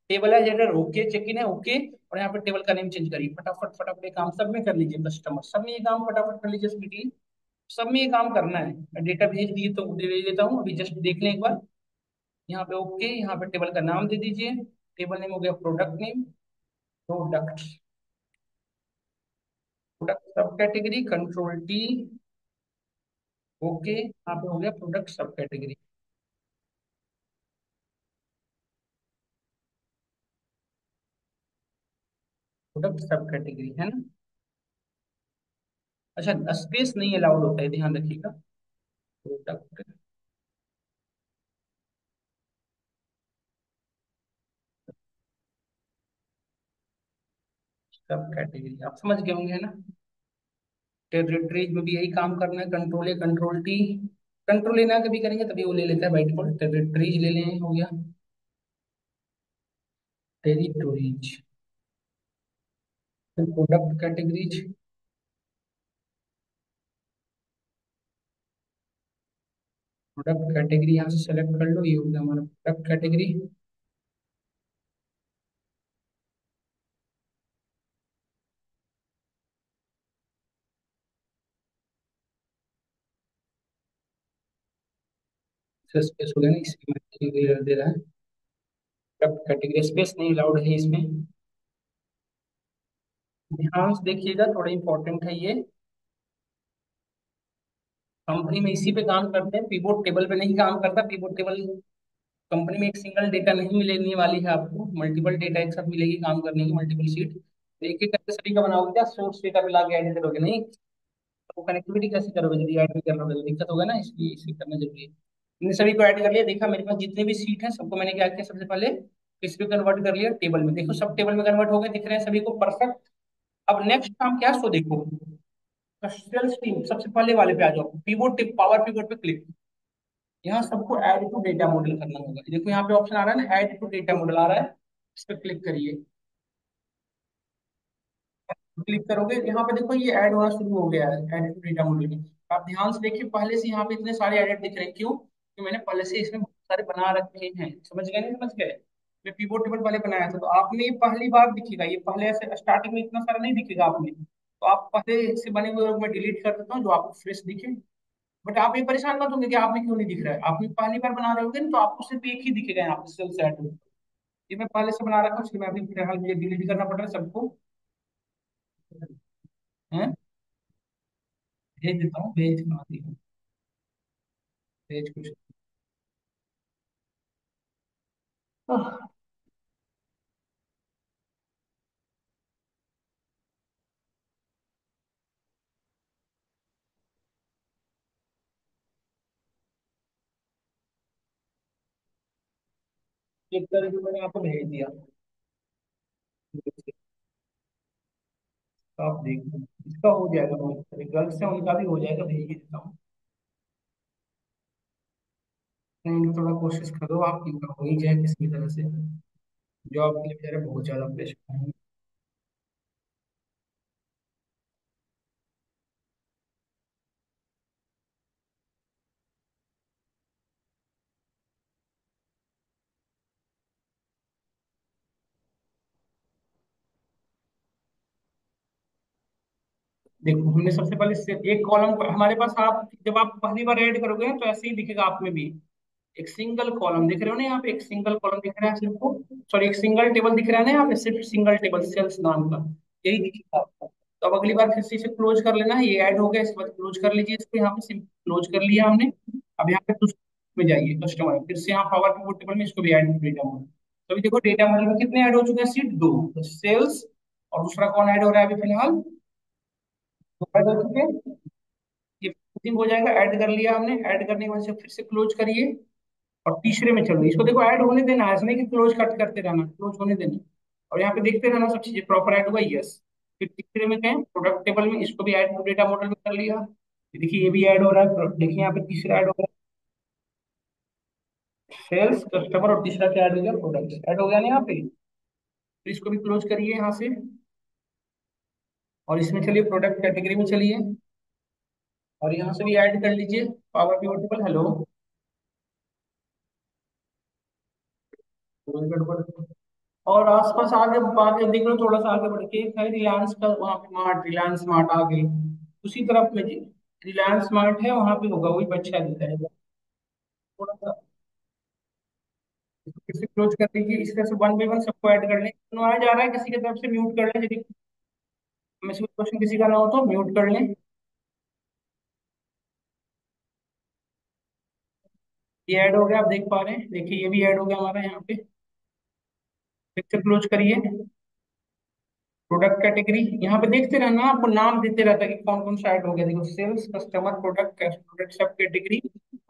टेबल है जनरल ओके, चेक इन है ओके, और यहाँ पे टेबल का नेम चेंज करिए। फटाफट फटाफट ये काम सब में कर लीजिए, कस्टमर सब में ये काम फटाफट कर लीजिए स्पीडली। सब में ये काम करना है। डेटा भेज दिए तो भेज देता हूँ, अभी जस्ट देख लें एक बार। यहाँ पे ओके, यहाँ पे टेबल का नाम दे दीजिए। टेबल नेम हो गया प्रोडक्ट नेम, प्रोडक्ट, प्रोडक्ट सब कैटेगरी, कंट्रोल टी, ओके, यहाँ पे हो गया प्रोडक्ट सब कैटेगरी। प्रोडक्ट सब कैटेगरी है ना। अच्छा, स्पेस नहीं अलाउड होता है, ध्यान रखिएगा। प्रोडक्ट सब कैटेगरी, आप समझ गए होंगे है ना। टेरिटरीज में भी यही काम करना है, कंट्रोल ए कंट्रोल टी, कंट्रोल लेना कभी करेंगे तभी वो ले लेता है बाई डिफॉल्ट। टेरिटरीज ले लें, हो गया टेरिटोरीज। फिर प्रोडक्ट कैटेगरीज, प्रोडक्ट कैटेगरी यहाँ से सेलेक्ट कर लो, ये हो गया हमारा प्रोडक्ट कैटेगरी। स्पेस हो गया ना, इसमें दे रहा है प्रोडक्ट कैटेगरी, स्पेस नहीं अलाउड है इसमें। ध्यान से देखिएगा, थोड़ा इंपॉर्टेंट है ये। कंपनी में इसी पे काम करते हैं, पीवोट टेबल पे नहीं काम करता। पीवोट टेबल कंपनी में एक सिंगल डेटा नहीं मिलने वाली है आपको, मल्टीपल डेटा एक साथ मिलेगी काम करने की, मल्टीपल सीट। तो एक एक करके सभी का बनाओगे क्या, सोर्स डेटा पे लाके ऐड करोगे नहीं। वो कनेक्टिविटी कैसे करोगे यदि ऐड भी करना होगा तो दिक्कत होगा ना, इसलिए इसे करना जरूरी है। मैंने सभी को ऐड कर लिया, देखा मेरे पास जितने भी सीट है सबको मैंने क्या किया, सबसे पहले किस पे कन्वर्ट कर लिया, टेबल में। देखो सब टेबल में कन्वर्ट हो गए, दिख रहे हैं सभी को, परफेक्ट। अब नेक्स्ट काम क्या है सो देखो, सेल्स टीम सबसे पहले वाले पे आ जाओ, पीवोट टिप पावर पीवोट पे क्लिक। यहाँ सबको ऐड टू डेटा मॉडल करना होगा, देखो यहाँ पे ऑप्शन आ रहा है ना, ऐड टू डेटा मॉडल आ रहा है, इस पे क्लिक करिए। क्लिक करोगे यहाँ पे देखो ये ऐड होना शुरू हो गया है, ऐड टू डेटा मॉडल में। आप ध्यान से देखिए, पहले से यहाँ पे इतने सारे एडिट दिख रहे हैं, क्यों? क्योंकि मैंने पहले से इसमें बहुत सारे बना रखे हैं, समझ गए नहीं समझ गए? मैं पीवोट टेबल पहले बनाया था, तो आपने ये पहली बार दिखेगा, ये पहले ऐसे स्टार्टिंग में इतना सारा नहीं दिखेगा आपने, तो आप पहले से बने हुए मैं डिलीट कर देता हूँ जो आपको फ्रेश दिखे। बट आप ये परेशान मत होंगे कि आप में क्यों नहीं दिख रहा है, आपने पहली बार बना रहे होगे ना, तो आपको सिर्फ एक ही दिखेगा यहाँ पे सेल्स ऐड। ये मैं पहले से बना रखा हूँ, इसलिए मैं अभी फिलहाल मुझे डिलीट करना पड़ रहा है सबको। है, भेज देता हूँ, भेज बना दी हूँ, भेज कुछ। चेक करके मैंने आपको भेज दिया, तो आप देखो इसका हो जाएगा, बहुत गर्ल्स है उनका भी हो जाएगा, भेज ही देता हूँ। नहीं, थोड़ा कोशिश करो आप, इनका हो ही जाए किसी भी तरह से, जॉब के लिए बेचारे बहुत ज्यादा प्रेशर है। देखो हमने सबसे पहले से एक कॉलम हमारे पास, आप जब आप पहली बार ऐड करोगे ना तो ऐसे ही दिखेगा आप में भी, एक सिंगल कॉलम दिख रहे हो ना यहाँ पे, एक सिंगल कॉलम दिख रहा है सिर्फ को, सॉरी एक सिंगल टेबल दिख रहा है ना यहाँ पे, सिर्फ सिंगल टेबल सेल्स नाम का, यही दिखेगा आपको। तो अब अगली बार फिर से इसे क्लोज कर लेना है, ये ऐड हो गया, इसके बाद क्लोज कर लीजिए इसको, यहाँ पे सिंपल क्लोज कर लिया हमने। अब यहाँ पे में जाइए कस्टमर, फिर से यहाँ पावर पिवट टेबल में इसको भी ऐड डेटा मॉडल। तो अभी देखो डेटा मॉडल में कितने ऐड हो चुके हैं, सीट दो, तो सेल्स और दूसरा कौन ऐड हो रहा है अभी फिलहाल, दो ऐड हो चुके हैं। ये फिनिशिंग हो जाएगा, ऐड कर लिया हमने, ऐड करने के बाद से फिर से क्लोज करिए और तीसरे में चलो, इसको देखो ऐड होने देना है, ऐसा नहीं कि क्लोज कट करते रहना, क्लोज होने देना और यहाँ पे देखते रहना सब चीजें प्रॉपर ऐड हुआ, यस। फिर तीसरे में कहें प्रोडक्ट टेबल में, इसको भी ऐड टू डेटा मॉडल में कर लिया, ये देखिए ये भी ऐड हो रहा है, देखिए यहाँ पे तीसरा ऐड हो रहा है, सेल्स कस्टमर, और तीसरा क्या ऐड हो गया, प्रोडक्ट ऐड हो गया ना यहाँ पे। तो इसको भी क्लोज करिए यहाँ से, और इसमें चलिए प्रोडक्ट कैटेगरी में चलिए, और यहाँ से भी ऐड कर लीजिए पावर पीवट टेबल, हेलो, और आसपास आगे आगे देख लो, थोड़ा सा आगे बढ़ के है रिलायंस का, वहाँ पे मार्ट, रिलायंस मार्ट आगे उसी तरफ में जी, रिलायंस मार्ट है वहां पे होगा, वही बच्चा दिखा है थोड़ा सा। इसको फिर से क्लोज कर दीजिए, इस तरह से वन बाई वन सबको ऐड कर लें, सुनाया जा रहा है किसी की तरफ से म्यूट कर लें, यदि में से क्वेश्चन किसी का ना हो तो म्यूट कर लें। ये ऐड हो गया, आप देख पा रहे हैं, देखिए ये भी ऐड हो गया हमारा यहाँ पे। फिर से क्लोज करिए, प्रोडक्ट कैटेगरी यहाँ पे देखते रहना, आपको नाम देते रहता है कि कौन कौन सा ऐड हो गया, देखो सेल्स कस्टमर प्रोडक्ट प्रोडक्ट सब कैटेगरी,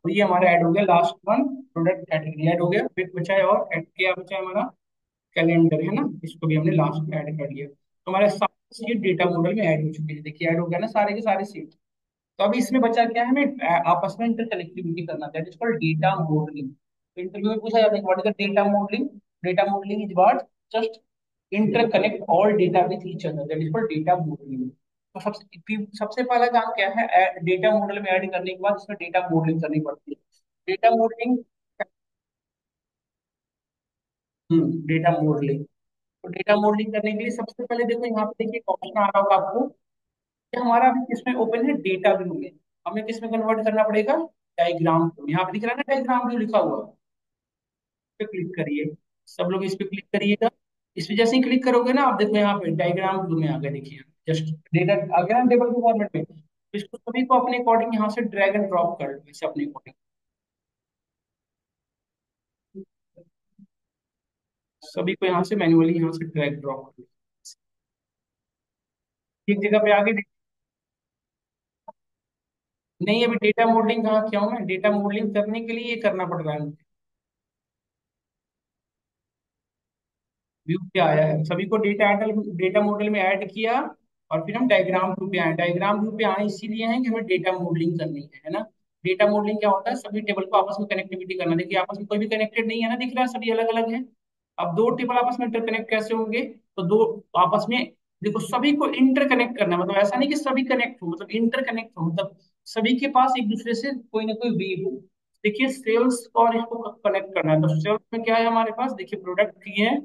और ये हमारा ऐड हो गया last one, product category add हो गया, फिर बचा है और ऐड क्या बचा है हमारा, कैलेंडर है ना, इसको भी हमने लास्ट में ऐड कर लिया, तो हमारे सारे सीट डेटा मॉडल में ऐड हो चुके हैं, देखिए ऐड हो गया ना सारे के सारे सीट। तो अभी इसमें बचा क्या है, हमें आपस में इंटरकनेक्टिविटी करना था, जिसको डेटा मॉडलिंग। तो इंटरव्यू में पूछा जाता है what is the data modelling, data modelling is what, just interconnect all data with each other, that is called data modelling. तो सबसे पहला काम क्या है, डेटा मॉडल में ऐड करने के बाद इसमें डेटा मॉडलिंग करनी पड़ती है, डेटा मॉडलिंग। डेटा मॉडलिंग, तो डेटा मॉडलिंग करने के लिए सबसे पहले देखो यहाँ पे देखिए ऑप्शन आ रहा होगा आपको कि हमारा अभी किसमें ओपन है, डेटा व्यू में, हमें किसमें कन्वर्ट करना पड़ेगा, डायग्राम व्यू, यहाँ पे दिख रहा है ना डायग्राम व्यू लिखा हुआ, इस पे क्लिक करिए, सब लोग इस पे क्लिक करिएगा। इस पे जैसे ही क्लिक करोगे ना, आप देखो यहाँ पे डायग्राम व्यू में आ गया, देखिए जस्ट डेटा आ गया ना टेबल के फॉर्मेट में। तो इसको सभी को अपने अकॉर्डिंग यहाँ से ड्रैग एंड ड्रॉप कर लो, इसे अपने अकॉर्डिंग, सभी को यहाँ से मैन्युअली यहाँ से ड्रैग ड्रॉप कर लो, एक जगह पे आगे नहीं, अभी डेटा मॉडलिंग कहाँ किया हूँ मैं। डेटा मॉडलिंग करने के लिए ये करना पड़ रहा है मुझे। व्यू पे आया है, सभी को डेटा मॉडल में ऐड किया, और फिर हम डायग्राम व्यू पे आए। डायग्राम व्यू पे आए इसीलिए हैं कि हमें डेटा मॉडलिंग करनी है ना। डेटा मॉडलिंग क्या होता है, सभी टेबल को आपस में कनेक्टिविटी करना। देखिए आपस में कोई भी कनेक्टेड नहीं है ना, दिख रहा है सभी अलग अलग है। अब दो टेबल आपस में इंटरकनेक्ट कैसे होंगे, तो दो आपस में, देखो सभी को इंटरकनेक्ट करना है। मतलब ऐसा नहीं कि सभी कनेक्ट हो, मतलब इंटरकनेक्ट हो, मतलब सभी के पास एक दूसरे से कोई ना कोई वे हो। देखिए सेल्स और इसको कनेक्ट करना है, तो सेल्स में क्या है हमारे पास, देखिए प्रोडक्ट की है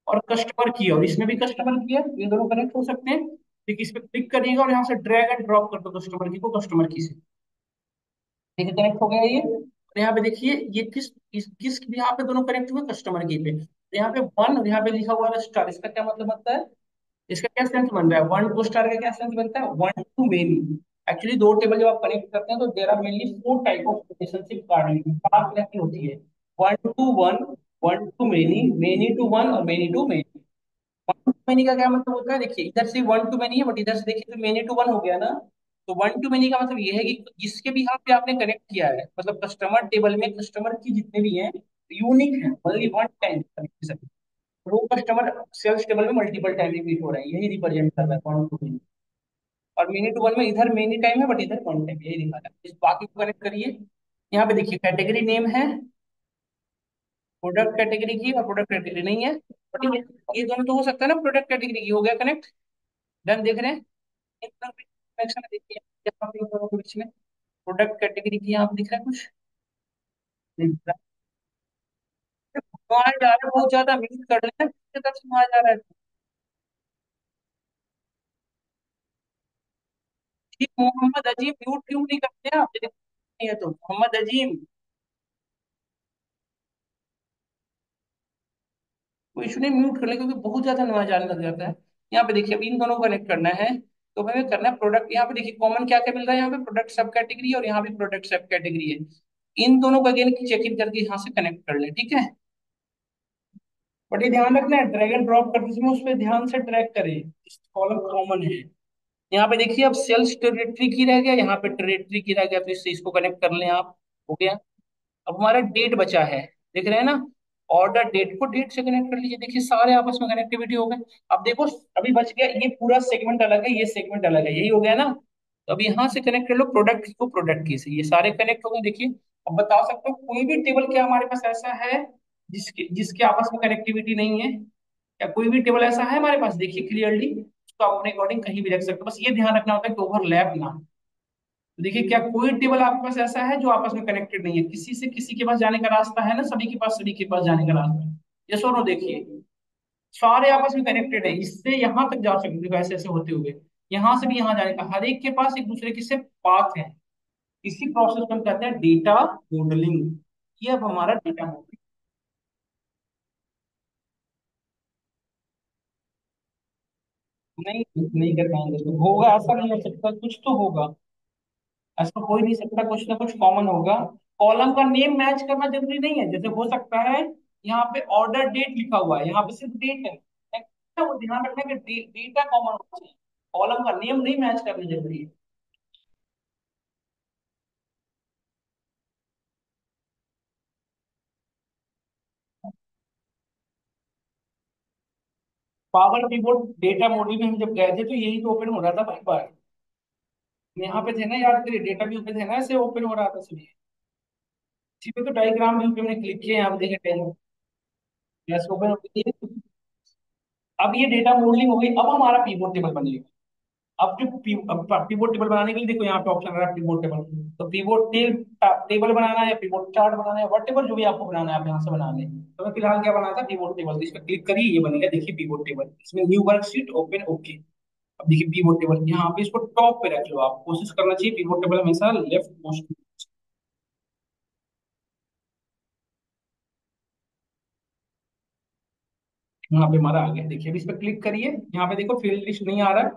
और कस्टमर की है, और इसमें भी कस्टमर की है, ये दोनों कनेक्ट हो सकते हैं। ठीक, इस पे क्लिक करिएगा और यहाँ से ड्रैग एंड ड्रॉप कर दो कस्टमर की को कस्टमर की से। ठीक है, कनेक्ट हो गया ये। और यहाँ पे देखिए ये किस यहाँ पे दोनों कनेक्ट हुए, कस्टमर की पे। तो यहाँ पे वन और यहाँ पे लिखा हुआ है स्टार, इसका क्या मतलब बनता है, इसका क्या सेंस बन रहा है, वन टू स्टार का क्या सेंस बनता है, वन टू मेनी। एक्चुअली दो टेबल जब आप कनेक्ट करते हैं तो there are mainly four type of relationship card, चार तरह की होती है। One to one, one to many, many to one और many to many. One to many का क्या मतलब होता है, देखिए इधर से वन टू मेनी है, बट इधर से देखिए तो मेनी टू वन हो गया ना। तो वन टू मेनी का मतलब ये है कि जिसके भी यहाँ पे आपने कनेक्ट किया है, मतलब कस्टमर टेबल में कस्टमर की जितने भी हैं यूनिक है, ओनली वन टाइम। वो कस्टमर सेल्स टेबल में मल्टीपल टाइम रिपीट हो रहे हैं, यही रिप्रेजेंट कर रहा है वन टू मेनी। और मेनी टू वन में इधर मेनी टाइम है बट इधर वन टाइम, यही दिखा रहा है। इस बाकी को कनेक्ट करिए। यहाँ पे देखिए कैटेगरी नेम है, प्रोडक्ट कैटेगरी की और प्रोडक्ट कैटेगरी नहीं है, बट ये दोनों तो हो सकता है ना, प्रोडक्ट कैटेगरी की हो गया कनेक्ट। डन, देख रहे हैं इन दोनों के कनेक्शन है, देखिए यहाँ पे इन दोनों के बीच में प्रोडक्ट कैटेगरी की यहाँ पे दिख रहा है कुछ, नहीं दिख रहा। आवाज आ रहा है बहुत ज्यादा, म्यूट कर लेना, किसके तरफ से आवाज आ रहा है। जी मोहम्मद अजीम, म्यूट क्यों नहीं करते आप, नहीं है तो मोहम्मद अजीम, कोई इशू नहीं, म्यूट कर ले, क्योंकि बहुत ज्यादा नॉइज आने लग जाता है। यहाँ पे देखिए अब इन दोनों को कनेक्ट करना है, तो हमें करना है प्रोडक्ट। यहाँ पे देखिए कॉमन क्या क्या मिल रहा है, यहाँ पे प्रोडक्ट सब कैटेगरी है और यहाँ भी प्रोडक्ट सब कैटेगरी है। इन दोनों को अगेन चेक इन करके यहाँ से कनेक्ट कर ले, ठीक है। बट ये ध्यान रखना है, ड्रैग एंड ड्रॉप करते समय उस पर ध्यान से ट्रैक करें, कॉलम कॉमन है। यहाँ पे देखिए अब सेल्स टेरिटरी की रह गया, यहाँ पे टेरिटरी की रह गया, तो इससे इसको कनेक्ट कर लें आप। हो गया। अब हमारा डेट बचा है, देख रहे हैं ना, ऑर्डर डेट को डेट से कनेक्ट कर लीजिए, देखिए सारे आपस में कनेक्टिविटी हो गए। अब देखो अभी बच गया ये पूरा सेगमेंट अलग है, ये सेगमेंट अलग है, यही हो गया ना। तो अब यहाँ से कनेक्ट कर लो प्रोडक्ट को प्रोडक्ट की से, ये सारे कनेक्ट हो गए, देखिए। अब बता सकते हो कोई भी टेबल क्या हमारे पास ऐसा है जिसके जिसके आपस में कनेक्टिविटी नहीं है, या कोई भी टेबल ऐसा है हमारे पास, देखिए क्लियरली, उसको आप अपने अकॉर्डिंग कहीं भी रख सकते हो, बस ये ध्यान रखना होता है कि ओवरलैप ना हो। तो देखिए क्या कोई टेबल आपके पास ऐसा है जो आपस में कनेक्टेड नहीं है, किसी से किसी के पास जाने का रास्ता है ना, सभी के पास जाने का रास्ता है। ये सोनो देखिए, सारे आपस में कनेक्टेड है, इससे यहाँ तक जा सकते हो, देखो ऐसे ऐसे होते हुए यहाँ से भी यहाँ जाने का, हर एक के पास एक दूसरे के से पाथ है। इसी प्रोसेस को हम कहते हैं डेटा मॉडलिंग। ये अब हमारा डेटा मॉडलिंग। नहीं, नहीं कर पाएंगे तो होगा, ऐसा नहीं हो सकता, कुछ तो होगा। ऐसा कोई नहीं सकता, कुछ ना कुछ कॉमन होगा। कॉलम का नेम मैच करना जरूरी नहीं है, जैसे हो सकता है यहाँ पे ऑर्डर डेट लिखा हुआ है, यहाँ पे सिर्फ डेट है, तो वो ध्यान रखना कि डेटा कॉमन होना चाहिए, कॉलम का नेम नहीं मैच करना जरूरी है। पावर पिवोट डेटा मॉडल में हम जब गए थे तो यही तो ओपन हो रहा था बार बार। यहाँ पे थे ना, याद करिए डेटा व्यू पे थे ना, ऐसे ओपन हो रहा था सभी। इसी पे तो डायग्राम व्यू पे हमने क्लिक किया, यहाँ पे देखिए 10 जैसे ओपन हो गई है। अब ये डेटा मॉडलिंग हो गई, अब हमारा पिवोट टेबल बनेगा। अब जो अब पिवोट टेबल बनाने के लिए देखो यहाँ पे ऑप्शन आ रहा है पिवोट टेबल। तो पिवोट टेबल बनाना है, पिवोट चार्ट बनाना है, वट एवर जो भी आपको बनाना है आप यहाँ से बना लें। तो मैं फिलहाल क्या बनाया था, पिवोट टेबल, तो इस पर क्लिक करिए, ये बनेगा देखिए पिवोट टेबल, इसमें न्यू वर्कशीट ओपन, ओके। अब देखिए पिवोट टेबल यहाँ पे, इसको टॉप पे रख लो, आप कोशिश करना चाहिए पिवोट टेबल हमेशा लेफ्ट मोस्ट। यहाँ पे हमारा आ गया, देखिए अब इस पर क्लिक करिए, यहाँ पे देखो फील्ड लिस्ट नहीं आ रहा है।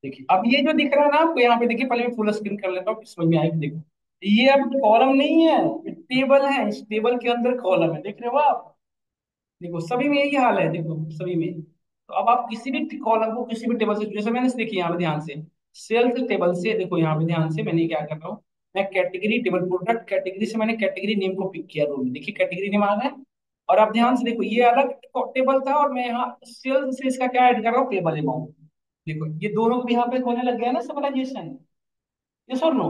देखिए अब ये जो दिख रहा है ना आपको यहाँ पे, देखिए पहले मैं फुल स्क्रीन कर लेता हूँ समझ में आएगी, देखो ये अब कॉलम नहीं है, ये टेबल है, इस टेबल के अंदर कॉलम है, देख रहे हो आप। देखो सभी में यही हाल है, देखो सभी में। तो अब आप किसी भी कॉलम को किसी भी टेबल से, जैसे मैंने देखिए यहाँ पे ध्यान से सेल्स टेबल से, देखो यहाँ पे ध्यान से मैंने क्या कर रहा हूँ, मैं कैटेगरी टेबल, प्रोडक्ट कैटेगरी से मैंने कैटेगरी नेम को पिक किया रो में, देखिए कैटेगरी नेम आ गया। और आप ध्यान से देखो, ये अलग टेबल था और मैं यहाँ सेल्स से इसका क्या ऐड कर रहा हूँ, टेबल अमाउंट। देखो ये दोनों भी यहाँ पे होने लग गया ना समराइजेशन, यस और नो।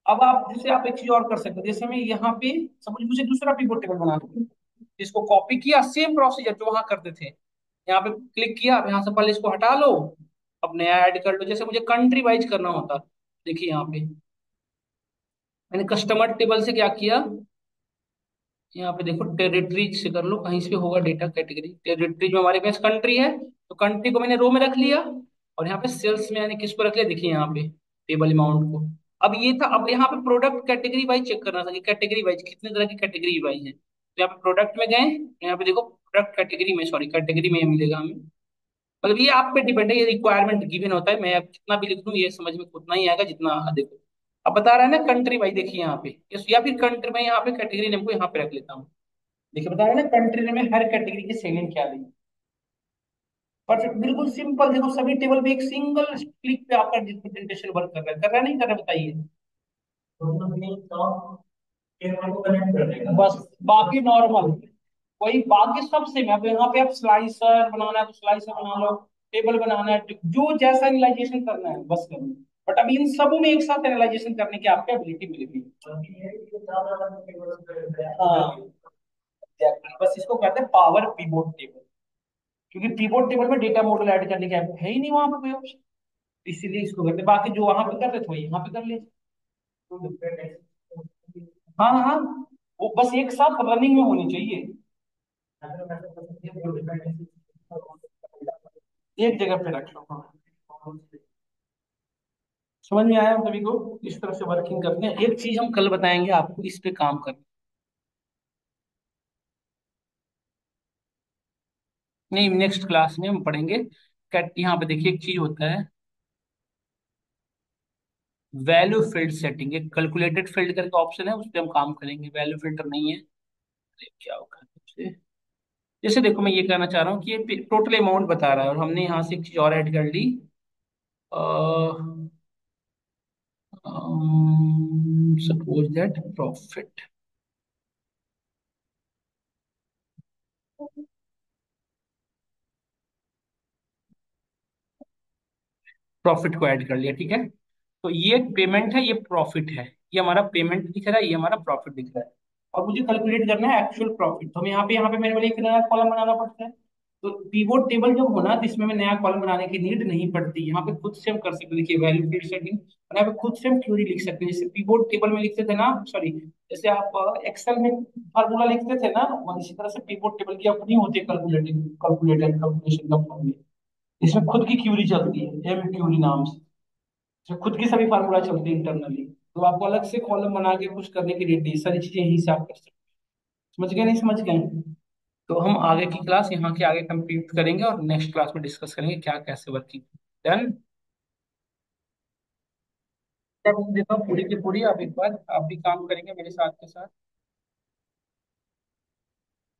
अब आप जैसे आप एक चीज और कर सकते हो, जैसे मैं यहाँ पे सपोज मुझे दूसरा पिवट टेबल बनाना है, इसको कॉपी किया, सेम प्रोसीजर जो वहां करते थे, यहाँ पे क्लिक किया, अब यहाँ से पहले इसको हटा लो, अब नया ऐड कर लो। जैसे मुझे कंट्री वाइज करना होता, देखिए यहाँ पे मैंने कस्टमर टेबल से क्या किया, यहाँ पे देखो टेरिटरीज से कर लो, कहीं से होगा डेटा कैटेगरी, टेरिटरीज में हमारे पास कंट्री है, तो कंट्री को मैंने रो में रख लिया। और यहाँ पे सेल्स में मैंने किसको रख लिया, देखिए यहाँ पे टेबल अमाउंट को। अब ये था, अब यहाँ पे प्रोडक्ट कैटेगरी वाइज चेक करना था कि कैटेगरी वाइज कितने तरह की कैटेगरी वाइज है, तो यहाँ पे प्रोडक्ट में गए, यहाँ पे देखो प्रोडक्ट कैटेगरी में, सॉरी कैटेगरी में मिलेगा हमें। मतलब ये आप पे डिपेंड है, ये रिक्वायरमेंट गिवन होता है, मैं अब जितना भी लिख दूं ये समझ में उतना ही आएगा जितना, देखो अब बता रहा है ना कंट्री वाइज, देखिए यहाँ पे या फिर कंट्री में, यहाँ पे कैटेगरी नेम को यहाँ पे रख लेता हूँ। देखिए बता रहा है ना कंट्री में हर कैटेगरी की सेलिंग क्या है। परफेक्ट, बिल्कुल सिंपल, देखो सभी टेबल पे एक सिंगल क्लिक पे आपका प्रेजेंटेशन वर्क कर रहा है नहीं कर रहा है, बताइए। बस बाकी नॉर्मल, वही बाकी सब सेम है। अब यहाँ पे आप स्लाइसर बनाना है तो स्लाइसर बना लो, टेबल बनाना है जो जैसा एनालाइजेशन करना है बस करना है। बट अब इन सबों में एक साथ एनालाइजेशन करने की आपको एबिलिटी मिलेगी। हाँ exactly, बस इसको कहते हैं पावर पिवोट टेबल, क्योंकि पिवोट टेबल में डेटा मॉडल ऐड करने का है ही नहीं वहां पे कोई ऑप्शन, इसीलिए इसको करते हैं। बाकी जो वहां पे कर रहे थे वही यहाँ पे कर ले। हाँ हाँ, वो बस एक साथ रनिंग में होनी चाहिए, एक जगह पे रख लो। हाँ, समझ में आया हम सभी को, इस तरह से वर्किंग करते हैं। एक चीज हम कल बताएंगे आपको, इस पे काम करना। नहीं, नेक्स्ट क्लास में हम पढ़ेंगे। यहाँ पे देखिए एक चीज होता है, वैल्यू फील्ड सेटिंग, एक कैलकुलेटेड फील्ड करके ऑप्शन है, उस पर हम काम करेंगे, वैल्यू फिल्टर नहीं है। अरे क्या होगा इससे? जैसे देखो मैं ये कहना चाह रहा हूँ कि ये टोटल अमाउंट बता रहा है और हमने यहाँ से एक चीज और ऐड कर ली, सपोज दैट प्रॉफिट, प्रॉफिट को ऐड कर लिया, ठीक है। तो ये पेमेंट है, ये प्रॉफिट है, ये हमारा पेमेंट दिख रहा है, ये हमारा प्रॉफिट दिख रहा है। और मुझे कैलकुलेट करना है एक्चुअल प्रॉफिट, तो हम यहाँ पे मेरे को एक नया कॉलम बनाना पड़ता है। तो पिवोट टेबल जब होना तो इसमें मैं नया कॉलम बनाने की नीड नहीं पड़ती, यहाँ पे खुद से हम कर सकते हैं। देखिए वैल्यू फील्ड सेटिंग, और यहाँ पे खुद से हम क्यूरी लिख सकते हैं, जैसे पिवोट टेबल में लिखते थे ना, सॉरी जैसे आप एक्सेल में फार्मूला लिखते थे ना, और इसी तरह से पिवोट टेबल की अपनी होती है कैलकुलेटिंग, कैलकुलेशन का फॉर्मूला। इसमें खुद की क्यूरी चलती है, एम क्यूरी नाम से, जो खुद की सभी फार्मूला चलती है इंटरनली। तो आपको अलग से कॉलम बना के कुछ करने की रेडी, सारी चीजें यहीं से आप कर सकते हैं। समझ गए नहीं समझ गए? तो हम आगे की क्लास यहाँ के आगे कंप्लीट करेंगे और नेक्स्ट क्लास में डिस्कस करेंगे क्या कैसे वर्किंग। डन। देता हूँ पूरी की पूरी, आप एक बार आप भी काम करेंगे मेरे साथ के साथ।